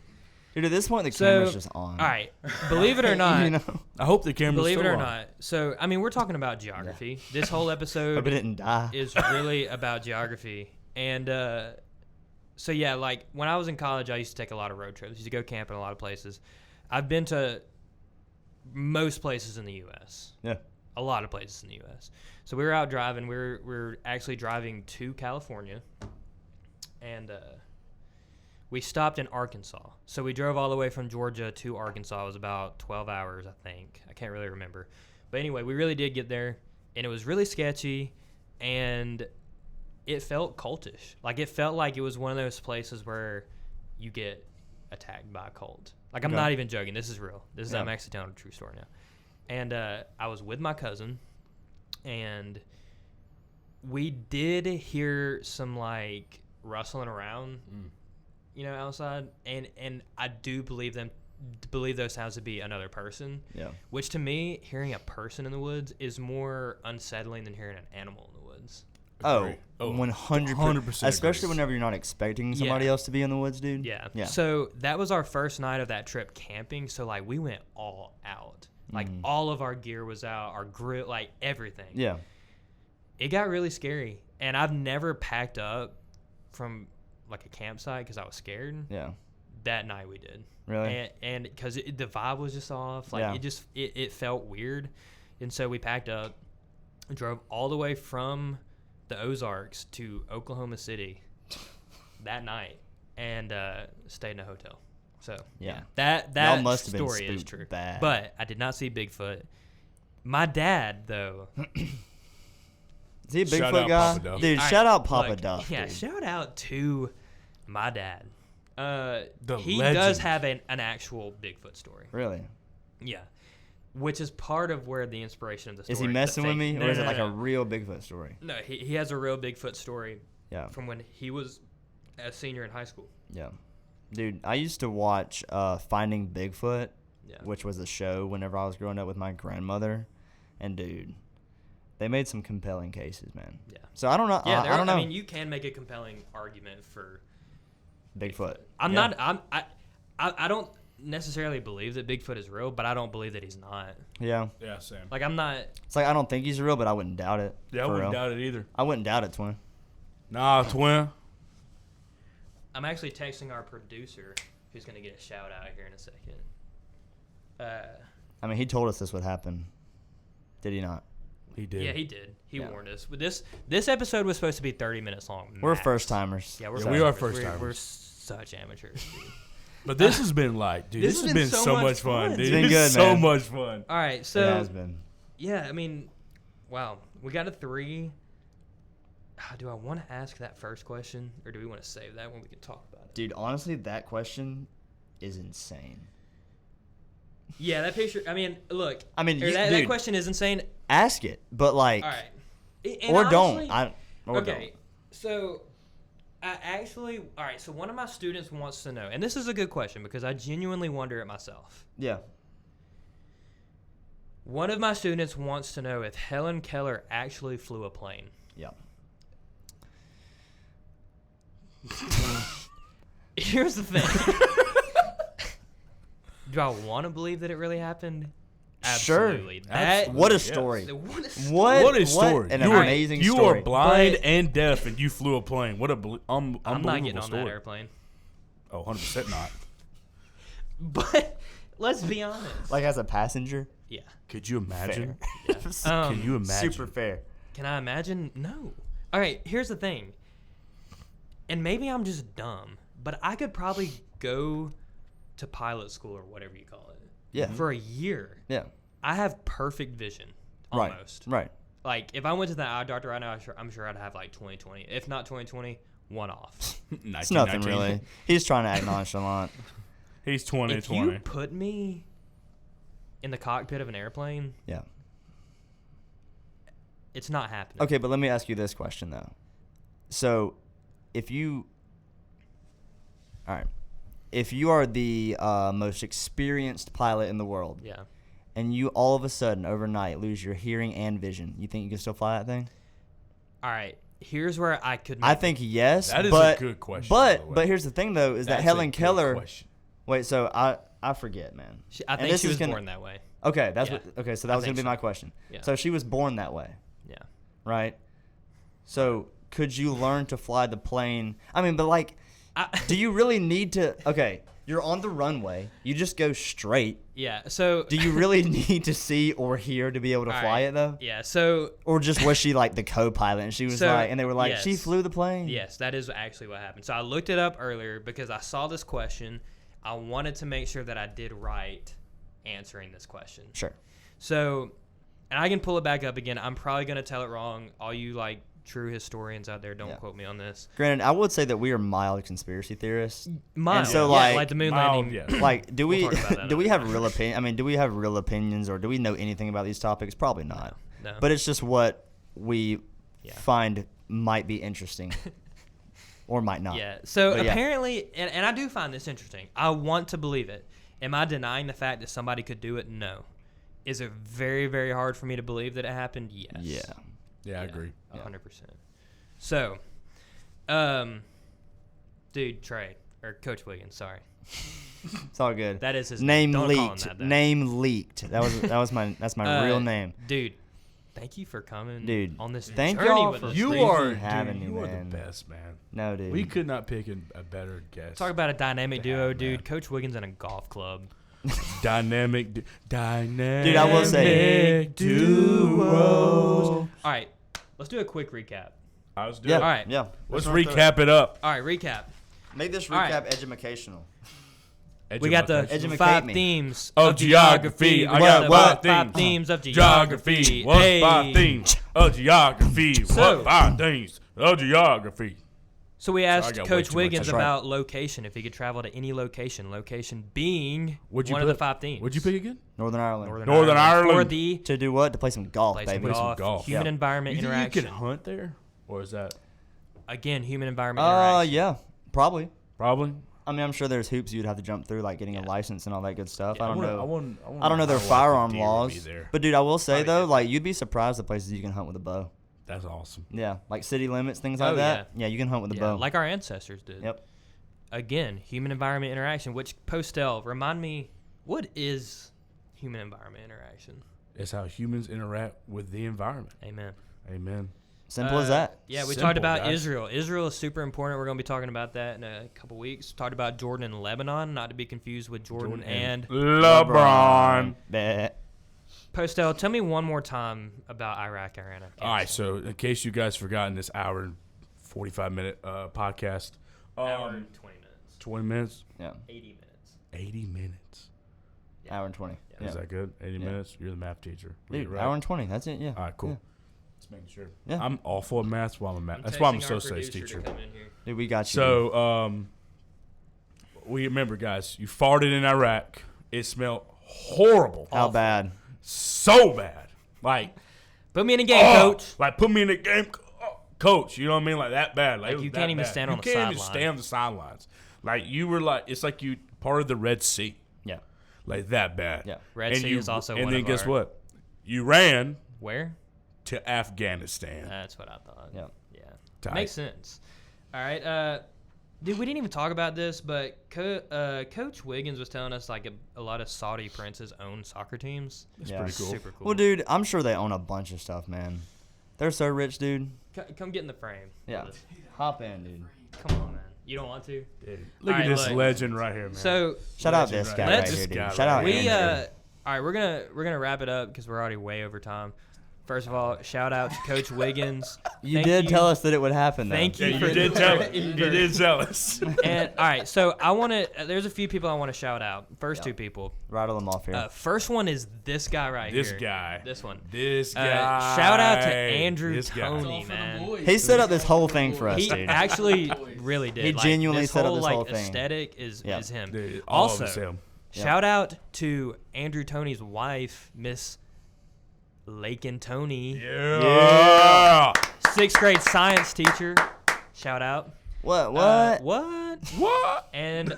dude, at this point the So, camera's just on. All right, believe it or not, you know, I hope the camera's believe it still or on. not. So, I mean, we're talking about geography. This whole hope episode it didn't die. is really about geography. And so, yeah, like when I was in college, I used to take a lot of road trips. I used to go camping a lot of places. I've been to most places in the U.S. Yeah. A lot of places in the U.S. So we were out driving. We were actually driving to California. And we stopped in Arkansas. So we drove all the way from Georgia to Arkansas. It was about 12 hours, I think. I can't really remember. But anyway, we really did get there. And it was really sketchy. And it felt cultish. Like, it felt like it was one of those places where you get attacked by a cult. Like, I'm Okay. not even joking. This is real. Yeah. I'm actually telling a true story now. And I was with my cousin, and we did hear some, like, rustling around, outside. And I do believe those sounds to be another person. Yeah. Which, to me, hearing a person in the woods is more unsettling than hearing an animal in the woods. Oh, Agree. 100%. Especially agree. whenever you're not expecting somebody else to be in the woods, dude. Yeah. Yeah. So that was our first night of that trip camping. So, like, we went all out. Like, all of our gear was out, our grill, like, everything. Yeah. It got really scary. And I've never packed up from, like, a campsite because I was scared. Yeah. That night we did. Really? And because the vibe was just off. Like, Yeah. it felt weird. And so we packed up, drove all the way from the Ozarks to Oklahoma City that night. and stayed in a hotel. So Yeah. that Y'all must have been story is spooked true. bad. But I did not see Bigfoot. My dad, though. Is he a Shout Bigfoot out guy? Papa Duff. Dude, All shout right, out Papa look, Duff. Yeah, dude. shout out to my dad. He legend. does have an actual Bigfoot story. Really? Yeah. Which is part of where the inspiration of the story. Is he messing with me? No, Or is no, it like no. a real Bigfoot story? No, he has a real Bigfoot story Yeah. from when he was a senior in high school. Yeah. Dude, I used to watch Finding Bigfoot, Yeah. which was a show whenever I was growing up with my grandmother. And, dude, they made some compelling cases, man. Yeah. So I don't know. Yeah, I don't know. I mean, you can make a compelling argument for Bigfoot. I'm Yeah. not. I don't necessarily believe that Bigfoot is real, but I don't believe that he's not. Yeah. Yeah, Sam. Like I'm not. It's like I don't think he's real, but I wouldn't doubt it. Yeah, I for wouldn't real. doubt it either. I wouldn't doubt it, twin. Nah, twin. I'm actually texting our producer, who's gonna get a shout out here in a second. I mean, he told us this would happen. Did he not? He did. Yeah, he did. He Yeah. warned us. But this episode was supposed to be 30 minutes long. We're max. first timers. Yeah, we're Yeah, first we are timers. first-timers. We're such amateurs, dude. But this has been like, dude, this has been so much fun, dude. It's been This is good, so man. much fun. All right, It so has been. yeah, I mean, wow, we got a 3. Do I want to ask that first question, or do we want to save that when we can talk about it? Dude, honestly, that question is insane. Yeah, that picture. I mean, look. I mean, that dude, question is insane. ask it, but like, All right. And or honestly- don't. Or okay, don't. so I actually, all right, so one of my students wants to know, and this is a good question because I genuinely wonder it myself. Yeah. One of my students wants to know if Helen Keller actually flew a plane. Yeah. Here's the thing. Do I want to believe that it really happened? Sure. Absolutely. What a Yes. story. What a What a story. An You are- amazing You story. are blind But- and deaf, and you flew a plane. What a I'm not unbelievable getting on story. that airplane. Oh, 100% not. But let's be honest. Like as a passenger? Yeah. Could you imagine? Um, Can you imagine? Super fair. Can I imagine? No. All right, here's the thing. And maybe I'm just dumb, but I could probably go to pilot school or whatever you call it. Yeah. For a year. Yeah. I have perfect vision. Almost. Right. Like, if I went to the eye doctor right now, I'm sure I'd have like 20/20. If not 20/20, one off. It's nothing 1919. really. He's trying to act nonchalant. He's If 2020. you put me in the cockpit of an airplane, Yeah. it's not happening. Okay, but let me ask you this question though. So, if you are the most experienced pilot in the world, Yeah. and you all of a sudden overnight lose your hearing and vision, you think you can still fly that thing? All right. Here's where I could. I think yes. That is but, a good question, by the way. But here's the thing though, is that That's a Helen good Keller. question. Wait, so I forget, man. I And think this she is was gonna- born that way. Okay, that's Yeah. what. Okay, so I that was think gonna be so. my question. Yeah. So she was born that way, Yeah. right? So could you learn to fly the plane? I mean, but like, do you really need to? Okay, you're on the runway. You just go straight. Yeah. So. Do you really need to see or hear to be able to All fly right. it though? Yeah. So. Or just was she like the co-pilot and she was So, like, and they were like, she yes. flew the plane. Yes, that is actually what happened. So I looked it up earlier because I saw this question. I wanted to make sure that I did right answering this question. Sure. So, and I can pull it back up again. I'm probably going to tell it wrong. All you like true historians out there, don't Yeah. quote me on this. Granted, I would say that we are mild conspiracy theorists. Mild. so, yeah, like, the moon Mild, landing. yeah. Like, do We'll we talk about that do we another have real opinion? I mean, do we have real opinions or do we know anything about these topics? Probably not. No. But it's just what we Yeah. find might be interesting, or might not. Yeah. So But yeah. apparently, and I do find this interesting. I want to believe it. Am I denying the fact that somebody could do it? No. Is it very, very hard for me to believe that it happened? Yes. Yeah. Yeah, I agree. 100%. So, dude, Trey, or Coach Wiggins, sorry. It's all good. That is his name Don't call him leaked. that, though. Name leaked. That's my real name. Dude, thank you for coming Dude, on this thank journey y'all with for us. You Thank you are, for having dude, me, you are man. the best, man. No, dude. We could not pick a better guest. Talk about a dynamic to duo, have, dude. man. Coach Wiggins in a golf club. Dynamic. Dude, I will say, duos. All right, let's do a quick recap. I was doing Yeah. All right. Yeah. Let's run through it. recap it up. All right, recap. Make this All right. recap educational. We got the Educate 5 me. themes of geography. I got the What? 5 themes of geography. geography. What Hey. 5 themes of geography? So- What 5 themes of geography? So we asked got way Coach too much. Wiggins That's right. about location, if he could travel to any location. Location being What'd you one of the pick? 5 themes. What'd you pick again? Northern Ireland. Northern For Ireland. the To do what? To play some golf, play some baby. some golf, golf. human Yeah. environment You think interaction. you can hunt there, or is that Again, human environment interaction. Yeah, probably. probably? I mean, I'm sure there's hoops you'd have to jump through, like getting a license and all that good stuff. Yeah, I don't know. I I don't know their if the firearm deer would laws. be there. But dude, I will say Probably though, different. like you'd be surprised the places you can hunt with a bow. That's awesome. Yeah, like city limits, things like Oh, that. Yeah, you can hunt with a Yeah, bow. like our ancestors did. Yep. Again, human environment interaction, which Postel, remind me, what is human environment interaction? It's how humans interact with the environment. Amen. Amen. Simple as that. Yeah, we Simple, talked about guys. Israel. Israel is super important. We're going to be talking about that in a couple weeks. Talked about Jordan and Lebanon, not to be confused with Jordan and LeBron. Bleh. Postel. Tell me one more time about Iraq, Iran, Afghanistan. All right, so in case you guys forgotten this hour and 45-minute podcast, Hour and 20 minutes. 20 minutes, Yeah, 80 minutes. 80 minutes. hour and 20. Yeah. Yeah. Is that good? 80 Yeah. minutes? You're the math teacher. We Dude, get it right? hour and 20. That's it. Yeah. All right, cool. Yeah. Just making sure. Yeah. I'm awful at math. That's why I'm a math. I'm That's why I'm a texting our social studies producer to teacher. come in here. Dude, we got you. So, we remember, guys, you farted in Iraq. It smelled horrible. how bad? So bad. Like, Put me in a game, coach. Like, put me in the game, coach. You know what I mean? Like, that bad. Like, Like, it was you that can't even bad. stand on the You can't even sideline. stand on the sidelines. Like, you were like, it's like you part of the Red Sea. Yeah. Like, that bad. Yeah. Red And Sea you- is also And one then of guess our- what? You ran Where? to Afghanistan. That's what I thought. Yeah. Yeah. Tight. Makes sense. All right. Dude, we didn't even talk about this, but Coach Wiggins was telling us like a lot of Saudi princes own soccer teams. That's Yeah. pretty cool. Super cool. Well, dude, I'm sure they own a bunch of stuff, man. They're so rich, dude. Come get in the frame. Yeah. Hop in, dude. Come on, man. You don't want to? Dude, look All at right, this look. legend right here, man. So Shout out Legend this right guy here. right Let's- here, dude. This guy Shout out right we Andrew. all right, we're gonna wrap it up because we're already way over time. First of all, shout out to Coach Wiggins. You Thank did you. tell us that it would happen, though. Thank yeah, you you for did tell us. You did tell us. And all right, so I want to. There's a few people I want to shout out. First two people. Rattle them off here. First one is this guy right This here. guy. This one. This guy. Shout out to Andrew This guy. Tony, man. He set up this whole thing for us, He dude. actually really did. He Like, genuinely this set up whole, this like, whole thing. aesthetic is Yeah. him. Dude, all Also, of us him. shout out to Andrew Tony's wife, Miss Lakin Tony, Yeah. 6th grade science teacher. Shout out. What? What? What? What? And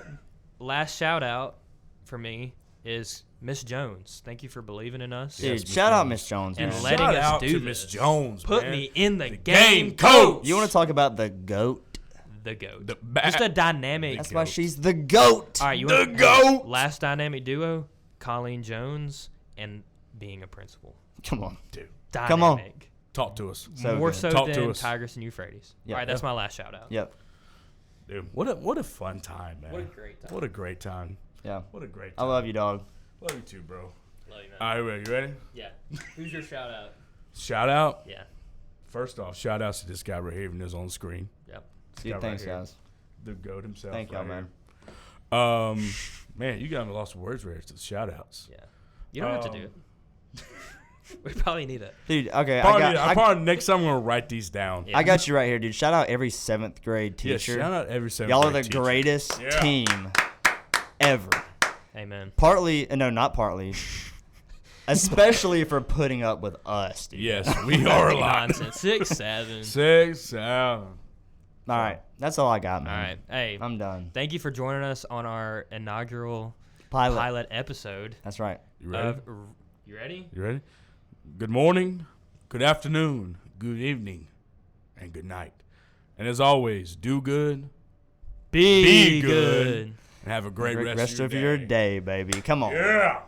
last shout out for me is Miss Jones. Thank you for believing in us. Dude, Yes, Miss shout out Jones. Miss Jones, And man. letting Shout us out do to Miss this. Jones. Put man. me in the The game, game coach. You want to talk about the GOAT? The GOAT. The Just a dynamic. That's The why GOAT. she's the GOAT. All right, you The want GOAT. last dynamic duo, Colleen Jones and being a principal. Come on. Dude, Dynamic. Come on. talk to us. So More good. so Talk to than us. Tigris and Euphrates. Yep. All right, that's my last shout out. Yep. Dude, what a fun time, man. What a great time. What a great time. Yeah. What a great I time. love you, dog. Love you too, bro. Love you, man. All right, you ready? Yeah. Who's your shout out? Shout out. Yeah. First off, shout outs to this guy right here, even is on the screen. Yep. This Dude, guy thanks, right here. guys. The GOAT himself. Thank y'all, right man. here. Man, you got me lost of words right here to the shout outs. Yeah. You don't have to do it. We probably need it. Dude, okay. Probably next time I'm going to write these down. Yeah. I got you right here, dude. Shout out every 7th grade Yeah, teacher. shout out every 7th Y'all are grade the teacher. greatest Yeah. team ever. Amen. Partly, no, not partly. Especially for putting up with us, dude. Yes, we are a lot. Nonsense. 6, 7. 6, 7. All right. That's all I got, man. All right. Hey, I'm done. thank you for joining us on our inaugural Pilot. pilot episode. That's right. You ready? You ready? You ready? Good morning, good afternoon, good evening, and good night. And as always, do good Be good. good. and have a great Rest of your day, baby. Come on. Yeah.